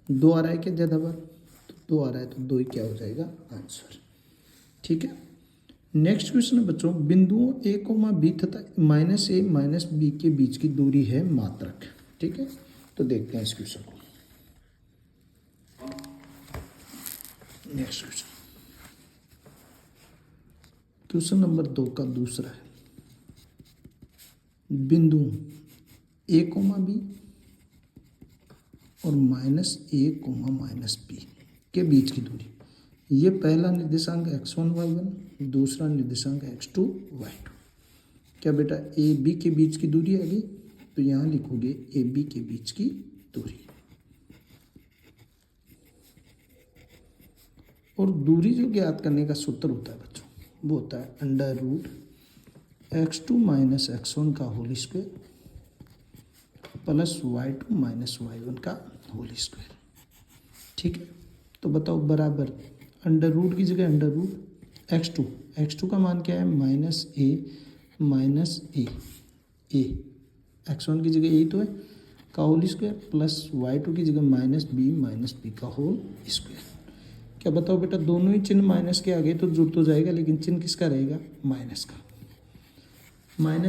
2 आ रहा है क्या ज़्यादा बार? तो 2 आ रहा है तो 2 ही क्या हो जाएगा आंसर, ठीक है। नेक्स्ट क्वेश्चन है बच्चों, बिंदुओं a, b तथा -a -b के बीच की दूरी है मात्रक, ठीक है। तो देखते हैं इस क्वेश्चन को। नेक्स्ट क्वेश्चन नंबर 2 का दूसरा है, बिंदु a, b और -a, -b के बीच की दूरी। ये पहला निर्देशांक x1 y1, दूसरा निर्देशांक x2 y2। क्या बेटा ए बी के बीच की दूरी आ गई? तो यहाँ लिखोगे ए बी के बीच की दूरी। और दूरी जो ज्ञात करने का सूत्र होता है बच्चों, वो होता है √x2 - x1 का whole square plus y2 - y1 का होल स्क्वायर, ठीक है। तो बताओ बराबर √ की जगह √x2 का मान क्या है? -a x1 की जगह यही तो है का होल स्क्वायर प्लस y2 की जगह -b का होल स्क्वायर। क्या बताओ बेटा, दोनों ही चिन्ह माइनस के आगे तो जुड़ तो जाएगा, लेकिन चिन्ह किसका रहेगा? माइनस का। -a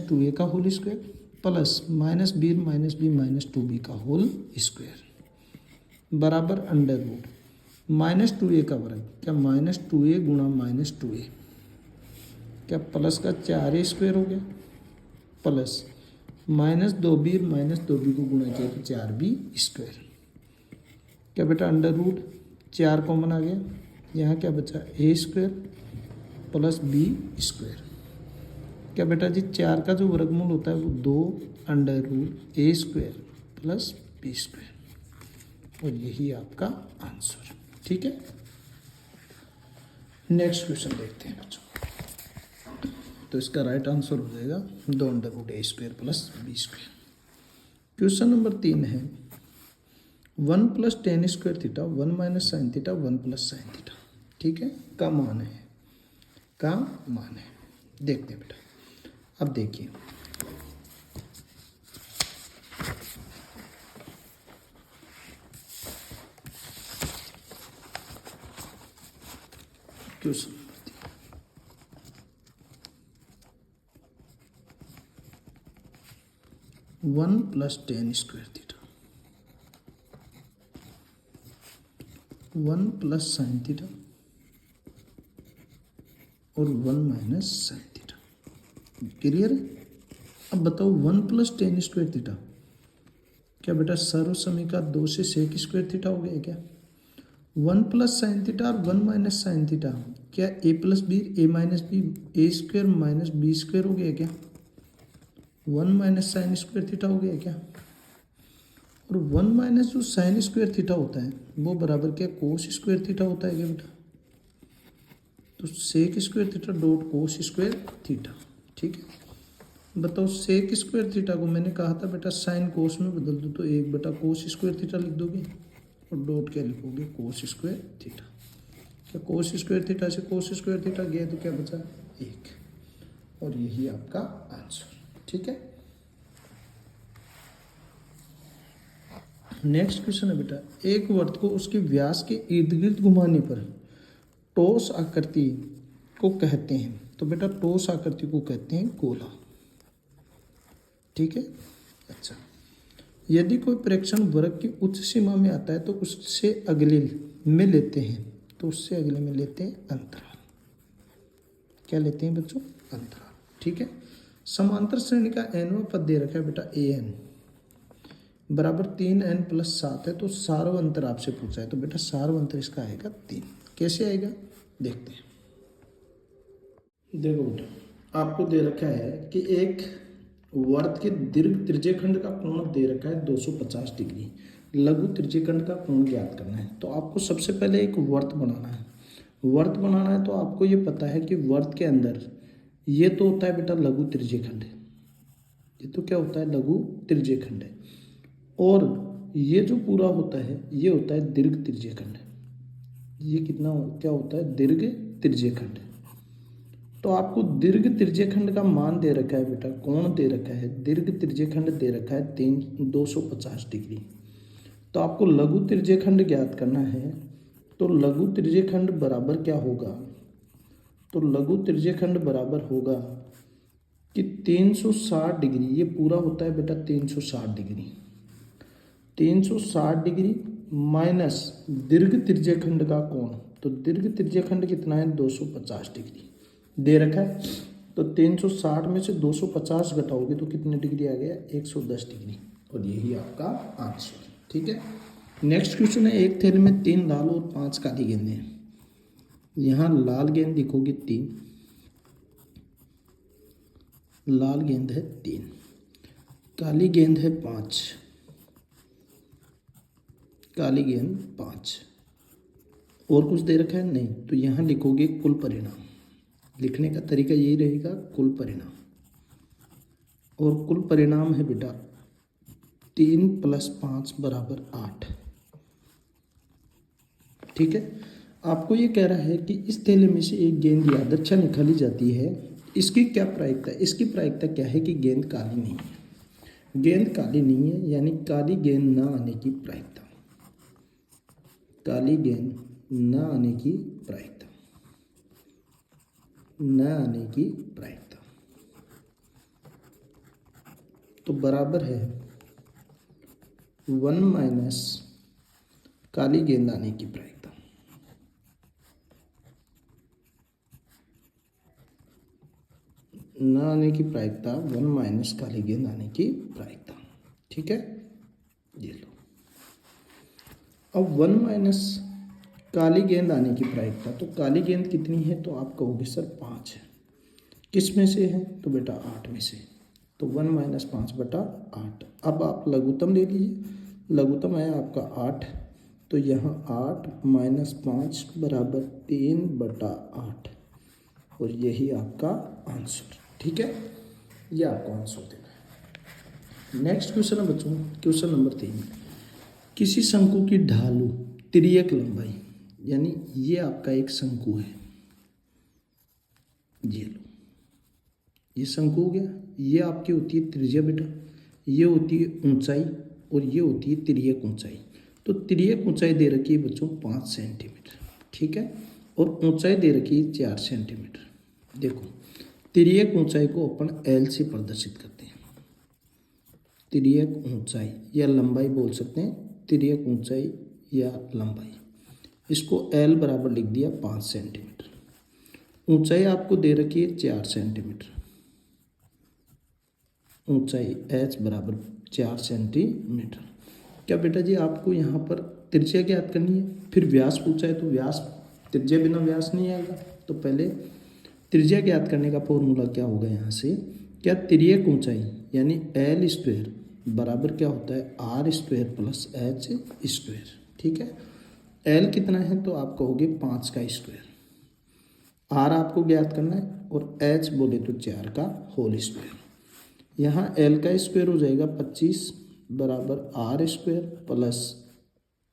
-2a का whole square plus -b -2b का होल स्क्वायर बराबर √-2a का वर्ग। क्या -2a गुणा -2a, क्या प्लस का 4a स्क्वायर हो गया प्लस -2b -2b को गुणा किया तो 4b स्क्वायर। क्या बेटा √4 कॉमन आ गया, यहाँ क्या बचा? a square plus b square. क्या बेटा जी 4 का जो वर्गमूल होता है वो 2 √a square plus b square और यही आपका आंसर, ठीक है। नेक्स्ट क्वेश्चन देखते हैं बच्चों। तो इसका राइट आंसर हो जाएगा 2 √a square plus b square. Question number 3 है 1 + tan square theta 1 - sin theta 1 + sin theta, ठीक है, का मान है। देखते हैं बेटा, अब देखिए question 1 + tan square theta 1 + sin theta और 1 - sin थीटा। क्लियर है? अब बताओ 1 + tan स्क्वायर थीटा, क्या बेटा सर्व समीका 2 से sec स्क्वायर थीटा हो गया क्या? 1 + sin थीटा और 1 - sin थीटा, क्या a + b a square - b square हो गया क्या? 1 - sin स्क्वायर थीटा हो गया क्या? और 1 - जो sin स्क्वायर थीटा होता है वो बराबर क्या कोस स्क्वायर थीटा होता है क्या बेटा? तो sec square theta dot cos square theta, ठीक है। बताओ sec स्क्वायर थीटा को मैंने कहा था बेटा साइन कोस में बदल दो, तो 1/cos स्क्वायर थीटा लिख दोगे और डॉट क्या लिखोगे? Cos square theta. क्या कोस स्क्वायर थीटा से कोस स्क्वायर थीटा गया तो क्या बचा 1, और यही आपका आंसर। ठीक है, नेक्स्ट क्वेश्चन है बेटा, एक वर्त को उसके व्यास के इर्द गिर्द घुमाने पर ठोस आकृति को कहते हैं। तो बेटा ठोस आकृति को कहते हैं गोला। ठीक है, अच्छा, यदि कोई प्रेक्षण वर्ग की उच्च सीमा में आता है तो उससे अगले में लेते हैं, तो उससे अगले में लेते हैं अंतराल। क्या लेते हैं बच्चों? अंतराल। ठीक है, समांतर श्रेणी का nवां पद दे रखा है बेटा an बराबर 3n + 7 है। तो सार्वंतर आपसे पूछा है, तो बेटा सार्वंतर इसका आएगा 3। कैसे आएगा देखते हैं। देखो बेटा, आपको दे रखा है कि एक वर्त के दीर्घ त्रिज्यखंड का कोण दे रखा है 250 डिग्री, लघु त्रिज्यखंड का कोण ज्ञात करना है। तो आपको सबसे पहले एक वर्त बनाना है। वर्त बनाना है तो आपको ये पता है कि वर्त के अंदर ये तो होता है बेटा लघु त्रिज्यखंड, ये तो क्या होता है लघु त्रिज्यखंड है, और ये जो पूरा होता है ये होता है दीर्घ त्रिज्यखंड। ये कितना क्या होता है? दीर्घ त्रिज्यखंड। तो आपको दीर्घ त्रिज्यखंड का मान दे रखा है बेटा, कोण दे रखा है, दीर्घ त्रिज्यखंड दे रखा है 250 डिग्री। तो आपको लघु त्रिज्यखंड ज्ञात करना है। तो लघु त्रिज्यखंड बराबर क्या होगा? तो लघु त्रिज्यखंड बराबर होगा कि 360 डिग्री, ये पूरा होता है बेटा 360 डिग्री, 360 डिग्री माइनस दीर्घ त्रिज्यखंड का कोण। तो दीर्घ त्रिज्यखंड कितना है? 250 डिग्री दे रखा है। तो 360 में से 250 घटाओगे तो कितने डिग्री आ गया? 110 डिग्री, और यही आपका आंसर। ठीक है, नेक्स्ट क्वेश्चन है, एक थैले में 3 लाल और 5 काली गेंदें हैं। यहाँ लाल गेंद दिखोगी 3, लाल गेंद है 3, काली गेंद है 5, काली गेंद 5, और कुछ दे रखा है नहीं। तो यहाँ लिखोगे कुल परिणाम। लिखने का तरीका यही रहेगा, कुल परिणाम। और कुल परिणाम है बेटा 3 + 5 = 8। ठीक है, आपको ये कह रहा है कि इस थैले में से एक गेंद यादृच्छा निकाली जाती है, इसकी क्या प्रायिकता है? इसकी प्रायिकता क्या है कि गेंद काली नहीं है। गेंद काली नहीं है यानी काली गेंद ना आने की प्रायिकता, काली गेंद न आने की प्रायिकता, न आने की प्रायिकता तो बराबर है 1 - काली गेंद आने की प्रायिकता। न आने की प्रायिकता 1 - काली गेंद आने की प्रायिकता। ठीक है, ये लो। अब 1 - काली गेंद आने की प्रायिकता, तो काली गेंद कितनी है? तो आप कहोगे सर 5 है। किस में से है? तो बेटा 8 में से। तो 1 - 5 / 8। अब आप लघुत्तम ले लीजिए, लघुत्तम है आपका 8। तो यहाँ 8 - 5 = 3/8, और यही आपका आंसर। ठीक है, ये आपको आंसर देना है। नेक्स्ट क्वेश्चन है बच्चों, क्वेश्चन नंबर 3। किसी शंकु की ढालू तिर्यक लंबाई, यानी ये आपका एक शंकु है, ये लो, ये शंकु हो गया। ये आपकी होती है त्रिज्या बेटा, ये होती है ऊंचाई, और ये होती है तिर्यक ऊंचाई। तो तिर्यक ऊंचाई दे रखी है बच्चों 5 सेंटीमीटर। ठीक है, और ऊंचाई दे रखी है 4 सेंटीमीटर। देखो, तिर्यक ऊंचाई को अपन L से प्रदर्शित करते हैं। तिर्यक ऊंचाई या लंबाई बोल सकते हैं, तिर्यक ऊंचाई या लंबाई, इसको L बराबर लिख दिया 5 सेंटीमीटर। ऊंचाई आपको दे रखी है 4 सेंटीमीटर, ऊंचाई H बराबर 4 सेंटीमीटर। क्या बेटा जी आपको यहाँ पर त्रिज्या ज्ञात करनी है? फिर व्यास पूछा है, तो व्यास, त्रिज्या बिना व्यास नहीं आएगा। तो पहले त्रिज्या ज्ञात करने का फॉर्मूला क्या होगा यहाँ से? क्या तिर्यक ऊंचाई यानी L² बराबर क्या होता है? R² + H²। ठीक है, L कितना है? तो आप कहोगे 5 का स्क्वायर, R आपको ज्ञात करना है, और H बोले तो 4 का होल स्क्वायर। यहाँ L का स्क्वायर हो जाएगा 25 बराबर R² +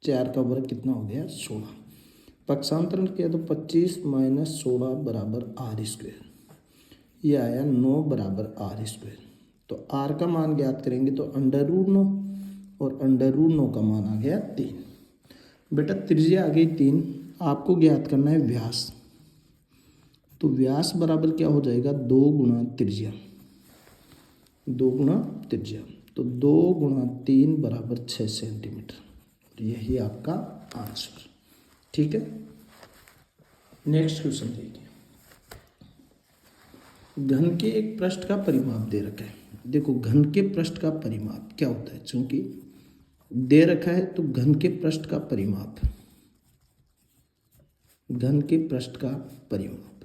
4 का वर्ग कितना हो गया? 16। पक्षांतरण किया तो 25 माइनस 16 बराबर आर स्क्वायर, ये आया 9 बराबर आर स्क्वायर। तो आर का मान ज्ञात करेंगे तो √9 और √9 का मान आ गया 3। बेटा त्रिज्या आ गई 3, आपको ज्ञात करना है व्यास। तो व्यास बराबर क्या हो जाएगा 2 गुणा त्रिज्या, 2 गुणा त्रिज्या, तो 2 गुणा 3 बराबर 6 सेंटीमीटर। यही आपका आंसर। ठीक है, नेक्स्ट क्वेश्चन देखिए। घन के एक पृष्ठ का परिमाप दे रखा है। देखो घन के पृष्ठ का परिमाप क्या होता है, चूंकि दे रखा है तो घन के पृष्ठ का परिमाप, घन के पृष्ठ का परिमाप,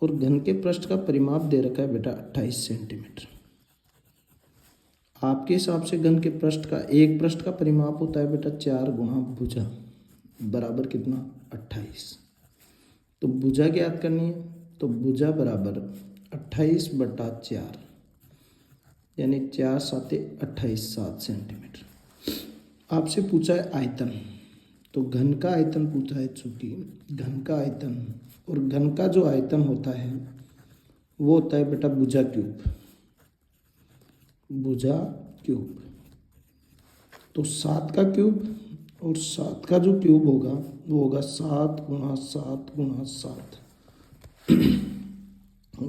और घन के पृष्ठ का परिमाप दे रखा है बेटा 28 सेंटीमीटर। आपके हिसाब से घन के पृष्ठ का, एक पृष्ठ का परिमाप होता है बेटा 4 गुणा भुजा बराबर कितना 28। तो भुजा ज्ञात करनी है, तो भुजा बराबर 28/4, यानी 4 7 28, 7 सेंटीमीटर। आपसे पूछा है आयतन, तो घन का आयतन पूछा है, चूंकि घन का आयतन, और घन का जो आयतन होता है वो होता है बेटा भुजा क्यूब, भुजा क्यूब। तो 7 का क्यूब, और 7 का जो क्यूब होगा वो होगा 7 गुणा 7 गुणा 7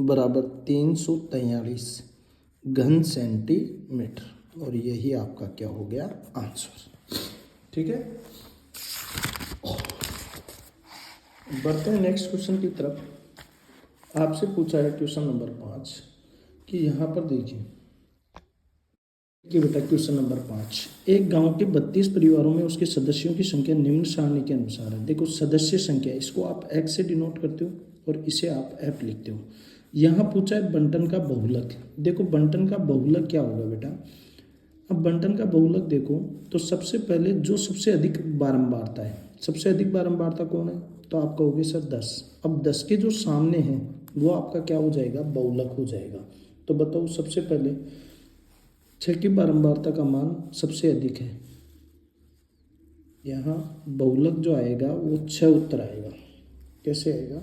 बराबर 343 घन सेंटीमीटर, और यही आपका क्या हो गया आंसर। ठीक है, बढ़ते हैं नेक्स्ट क्वेश्चन की तरफ। आपसे पूछा है क्वेश्चन नंबर 5 कि यहाँ पर देखिए कि बेटा क्वेश्चन नंबर 5, एक गांव के 32 परिवारों में उसके सदस्यों की संख्या निम्न सारणी के अनुसार है। देखो सदस्य संख्या, इसको आप x से डिनोट करते हो और इसे आप f लिखते हो। यहाँ पूछा है बंटन का बहुलक। देखो बंटन का बहुलक क्या होगा बेटा, अब बंटन का बहुलक देखो तो सबसे पहले जो सबसे अधिक बारंबारता है, सबसे अधिक बारंबारता कौन है, तो आप कहोगे सर 10। अब 10 के जो सामने हैं वो आपका क्या हो जाएगा, बहुलक हो जाएगा। तो बताओ सबसे पहले 6 की बारंबारता का मान सबसे अधिक है, यहाँ बहुलक जो आएगा वो 6 उत्तर आएगा। कैसे आएगा,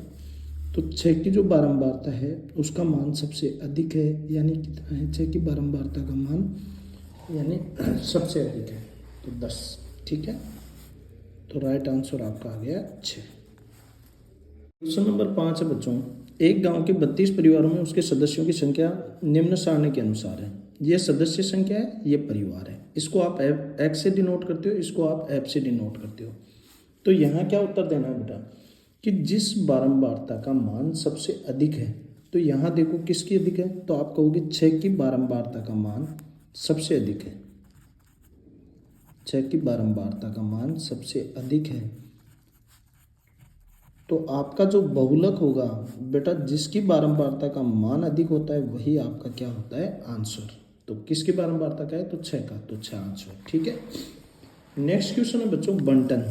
तो 6 की जो बारंबारता है उसका मान सबसे अधिक है, यानी कितना है 6 की बारंबारता का मान, यानी सबसे अधिक है तो 10। ठीक है, तो राइट आंसर आपका आ गया 6। क्वेश्चन नंबर 5 है बच्चों, एक गांव के 32 परिवारों में उसके सदस्यों की संख्या निम्न सारणी के अनुसार है। ये सदस्य संख्या है, ये परिवार है। इसको आप x से डिनोट करते हो, इसको आप f से डिनोट करते हो। तो यहाँ क्या उत्तर देना है बेटा कि जिस बारंबारता का मान सबसे अधिक है, तो यहाँ देखो किसकी अधिक है, तो आप कहोगे 6 की बारंबारता का मान सबसे अधिक है, 6 की बारंबारता का मान सबसे अधिक है। तो आपका जो बहुलक होगा बेटा, जिसकी बारंबारता का मान अधिक होता है वही आपका क्या होता है आंसर। तो किसकी बारंबारता का है, तो 6 का, तो 6 आंसर। ठीक है, नेक्स्ट क्वेश्चन है बच्चों बंटन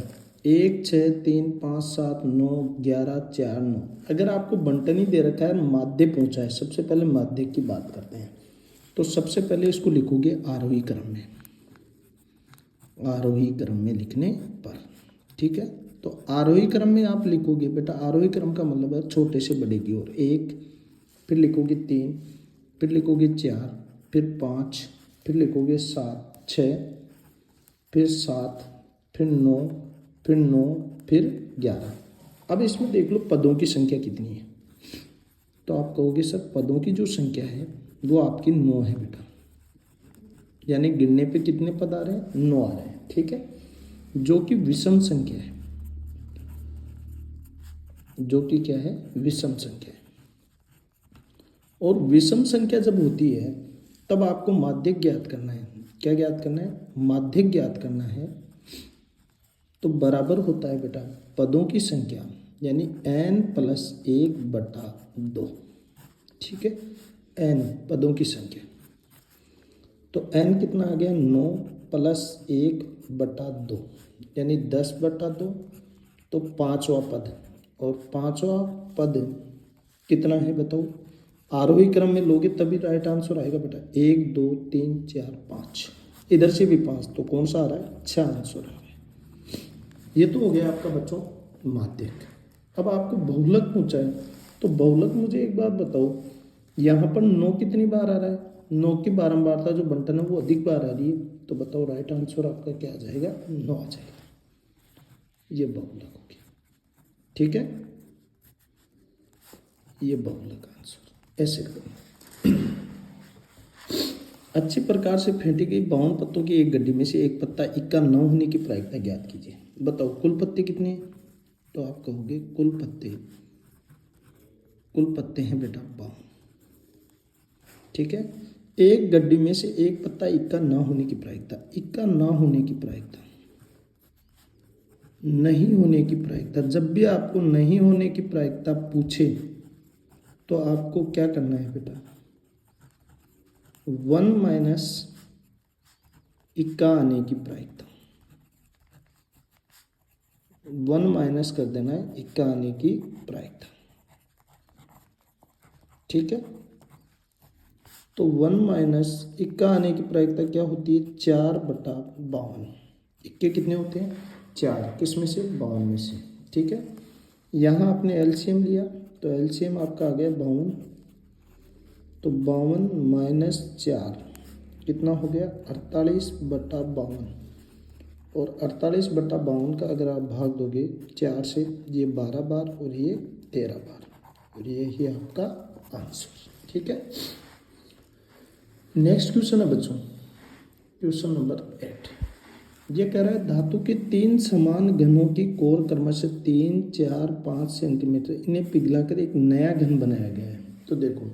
1 6 3 5 7 9 11 4 9। अगर आपको बंटन ही दे रखा है, माध्य पूछा है, सबसे पहले माध्य की बात करते हैं। तो सबसे पहले इसको लिखोगे आरोही क्रम में, आरोही क्रम में लिखने पर। ठीक है, तो आरोही क्रम में आप लिखोगे बेटा, आरोही क्रम का मतलब है छोटे से बड़े की ओर, 1, फिर लिखोगे 3, फिर लिखोगे 4, फिर 5, फिर लिखोगे 7 6, फिर 7, फिर 9, फिर 9, फिर 11। अब इसमें देख लो पदों की संख्या कितनी है, तो आप कहोगे सर पदों की जो संख्या है वो आपकी 9 है बेटा, यानी गिनने पे कितने पद आ रहे हैं, 9 आ रहे हैं। ठीक है, जो कि विषम संख्या है, जो कि क्या है, विषम संख्या है। और विषम संख्या जब होती है तब आपको माध्यक ज्ञात करना है। क्या ज्ञात करना है, माध्यक ज्ञात करना है। तो बराबर होता है बेटा पदों की संख्या, यानी n + 1/2। ठीक है, n पदों की संख्या, तो n कितना आ गया, 9 + 1/2, यानी 10/2, तो 5वां पद। और 5वां पद कितना है बताओ, आरोही क्रम में लोगे तभी राइट आंसर आएगा बेटा। 1 2 3 4 5, इधर से भी 5, तो कौन सा आ रहा है, 6 आंसर आ रहा है। ये तो हो गया आपका बच्चों माध्यक। अब आपको बहुलक पूछा है, तो बहुलक मुझे एक बात बताओ, यहाँ पर 9 कितनी बार आ रहा है? 9 की बारंबारता जो बंटन है वो अधिक बार आ रही है, तो बताओ राइट आंसर आपका क्या आ जाएगा? 9 आ जाएगा। ये बहुलक हो गया, ठीक है, ये बहुलक आंसर। ऐसे करो। अच्छी प्रकार से फेंटी गई 52 पत्तों की एक गड्डी में से एक पत्ता इक्का न होने की प्रायिकता ज्ञात कीजिए। बताओ कुल पत्ते कितने हैं? तो आप कहोगे कुल पत्ते हैं बेटा 52, ठीक है। एक गड्डी में से एक पत्ता इक्का न होने की प्रायिकता, इक्का न होने की प्रायिकता, नहीं होने की प्रायिकता। जब भी आपको नहीं होने की प्रायिकता पूछे तो आपको क्या करना है बेटा? 1 माइनस इक्का आने की प्रायिकता, 1 माइनस कर देना है इक्का आने की प्रायिकता, ठीक है। तो 1 माइनस इक्का आने की प्रायिकता क्या होती है? 4/52। इक्के कितने होते हैं? 4। किस में से? 52 में से, ठीक है। यहाँ आपने एलसीएम लिया तो एलसीएम आपका आ गया 52, तो 52 माइनस 4 कितना हो गया? 48/52। और 48/52 का अगर आप भाग दोगे 4 से, ये 12 बार और ये 13 बार, और ये ही आपका आंसर, ठीक है। नेक्स्ट क्वेश्चन है बच्चों, क्वेश्चन नंबर 8। ये कह रहा है धातु के 3 समान घनों की कोर क्रमशः 3, 4, 5 सेंटीमीटर, इन्हें पिघलाकर एक नया घन बनाया गया है। तो देखो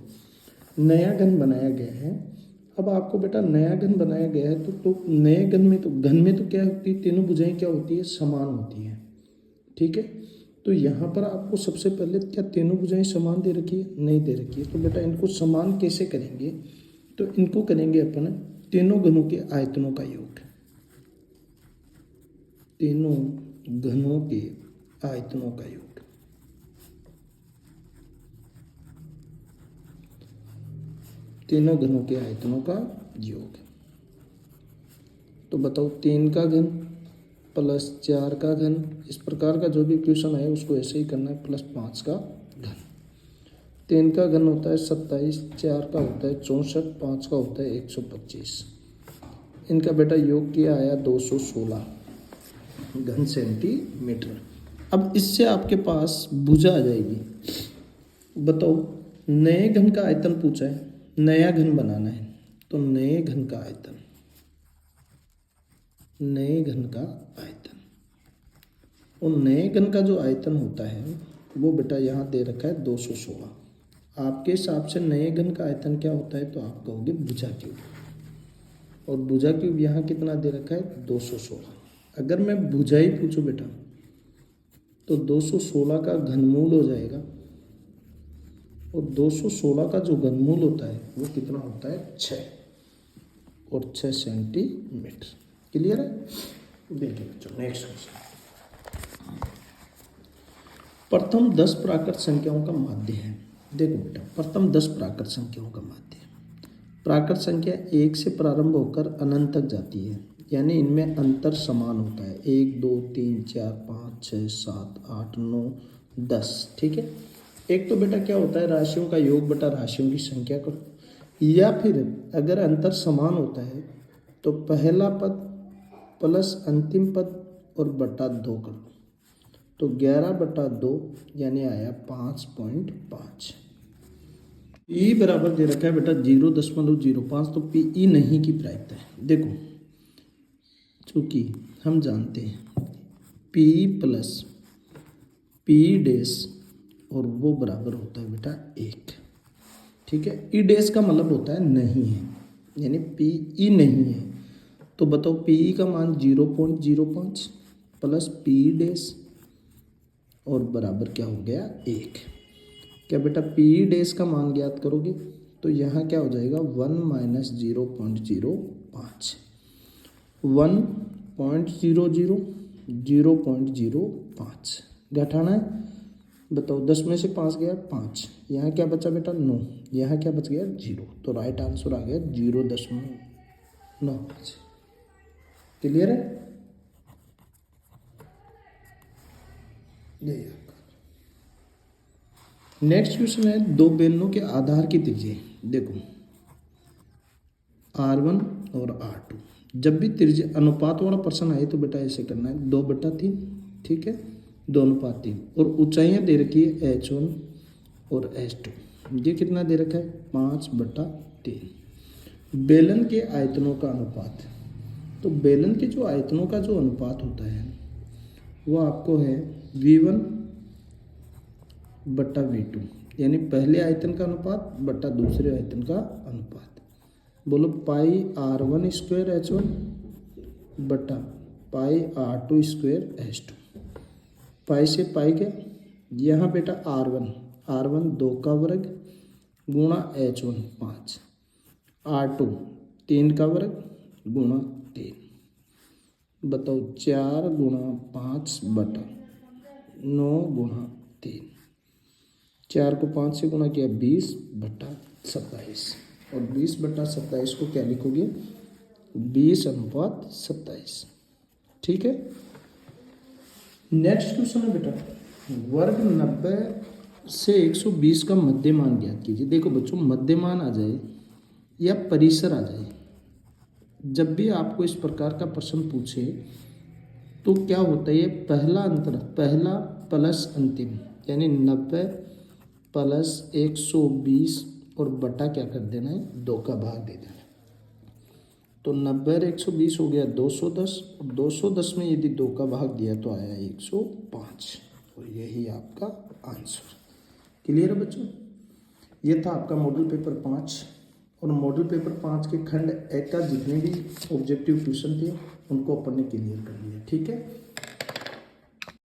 नया घन बनाया गया है। अब आपको बेटा नया घन बनाया गया है तो नए घन में तो क्या होती है? तीनों भुजाएं क्या होती है? समान होती हैं, ठीक है। तो यहाँ पर आपको सबसे पहले क्या तीनों भुजाएं समान दे रखी है? नहीं दे रखी है। तो बेटा इनको समान कैसे करेंगे? तो इनको करेंगे अपन तीनों घनों के आयतनों का योग, तीनों घनों के आयतनों का योग। तीनों घनों के आयतनों का योग। तो बताओ 3 का घन प्लस 4 का घन, इस प्रकार का जो भी क्वेश्चन है उसको ऐसे ही करना है, प्लस 5 का घन। 3 का घन होता है 27, 4 का होता है 64, 5 का होता है 125। इनका बेटा योग किया आया 216 घन सेंटीमीटर। अब इससे आपके पास भुजा आ जाएगी। बताओ नए घन का आयतन पूछा है, नया घन बनाना है, तो नए घन का आयतन, नए घन का आयतन, और नए घन का जो आयतन होता है वो बेटा यहाँ दे रखा है 216। आपके हिसाब से नए घन का आयतन क्या होता है? तो आप कहोगे भुजा क्यूब, और भुजा क्यूब यहाँ कितना दे रखा है? 216। अगर मैं भुजा ही पूछूं बेटा तो 216 का घनमूल हो जाएगा, और 216 का जो घनमूल होता है वो कितना होता है? 6, और 6 सेंटीमीटर। क्लियर है? देखिए बच्चों नेक्स्ट क्वेश्चन। प्रथम 10 प्राकृत संख्याओं का माध्य है। देखो बेटा प्रथम 10 प्राकृत संख्याओं का माध्य है। प्राकृत संख्या 1 से प्रारंभ होकर अनंत तक जाती है, यानी इनमें अंतर समान होता है। 1, 2, 3, 4, 5, 6, 7, 8, 9, 10, ठीक है। एक तो बेटा क्या होता है? राशियों का योग बटा राशियों की संख्या करो, या फिर अगर अंतर समान होता है तो पहला पद प्लस अंतिम पद और बटा 2 कर दो, तो 11/2 यानी आया 5.5। ई बराबर दे रखा है बेटा 0.05, तो पी ई नहीं की प्रायिकता है। देखो चूंकि हम जानते हैं पी प्लस पी डैश और वो बराबर होता है बेटा 1, ठीक है। ई डैश का मतलब होता है नहीं है, यानी पी ई नहीं है। तो बताओ पी ई का मान 0.05 प्लस पी डैश और बराबर क्या हो गया? 1। क्या बेटा पी डैश का मान ज्ञात करोगे तो यहाँ क्या हो जाएगा? 1 माइनस 0.05, 1.00 0.05 घटाना है। बताओ 10 में से 5 गया 5, यहाँ क्या बचा बेटा? 9, यहाँ क्या बच गया? 0। तो राइट आंसर आ गया 0.95। क्लियर है? यही आपका नेक्स्ट क्वेश्चन है, दो बेलनों के आधार की त्रिज्या देखो R1 और R2। जब भी त्रिज्या अनुपात वाला प्रश्न आए तो बेटा ऐसे करना है 2/3, ठीक है, 2:3। और ऊंचाइयाँ दे रखी है H1 और H2। ये कितना दे रखा है 5/3। बेलन के आयतनों का अनुपात, तो बेलन के जो आयतनों का जो अनुपात होता है वो आपको है V1/V2, यानी पहले आयतन का अनुपात बटा दूसरे आयतन का अनुपात। बोलो पाई R1² H1 बटा पाई R2² H2। पाई से पाई क्या, यहाँ बेटा R1 2 का वर्ग गुणा H1 5, R2 3 का वर्ग गुणा 3। बताओ 4 गुणा 5 बटा 9 गुणा 3। 4 को 5 से गुणा किया 20/27, और 20/27 को क्या लिखोगे 20:27, ठीक है। नेक्स्ट क्वेश्चन है बेटा, वर्ग 90 से 120 का मध्यमान ज्ञात कीजिए। देखो बच्चों, मध्यमान आ जाए या परिसर आ जाए, जब भी आपको इस प्रकार का प्रश्न पूछे तो क्या होता है, पहला अंतर, पहला प्लस अंतिम, यानी 90 प्लस 120 और बटा क्या कर देना है 2 का भाग दे देना है। तो 90 और 120 हो गया 210, और 210 में यदि 2 का भाग दिया तो आया 105, और यही आपका आंसर। क्लियर है बच्चों, ये था आपका मॉडल पेपर 5। और मॉडल पेपर 5 के खंड 1 का जितने भी ऑब्जेक्टिव क्वेश्चन थे उनको अपन ने क्लियर कर लिया, ठीक है।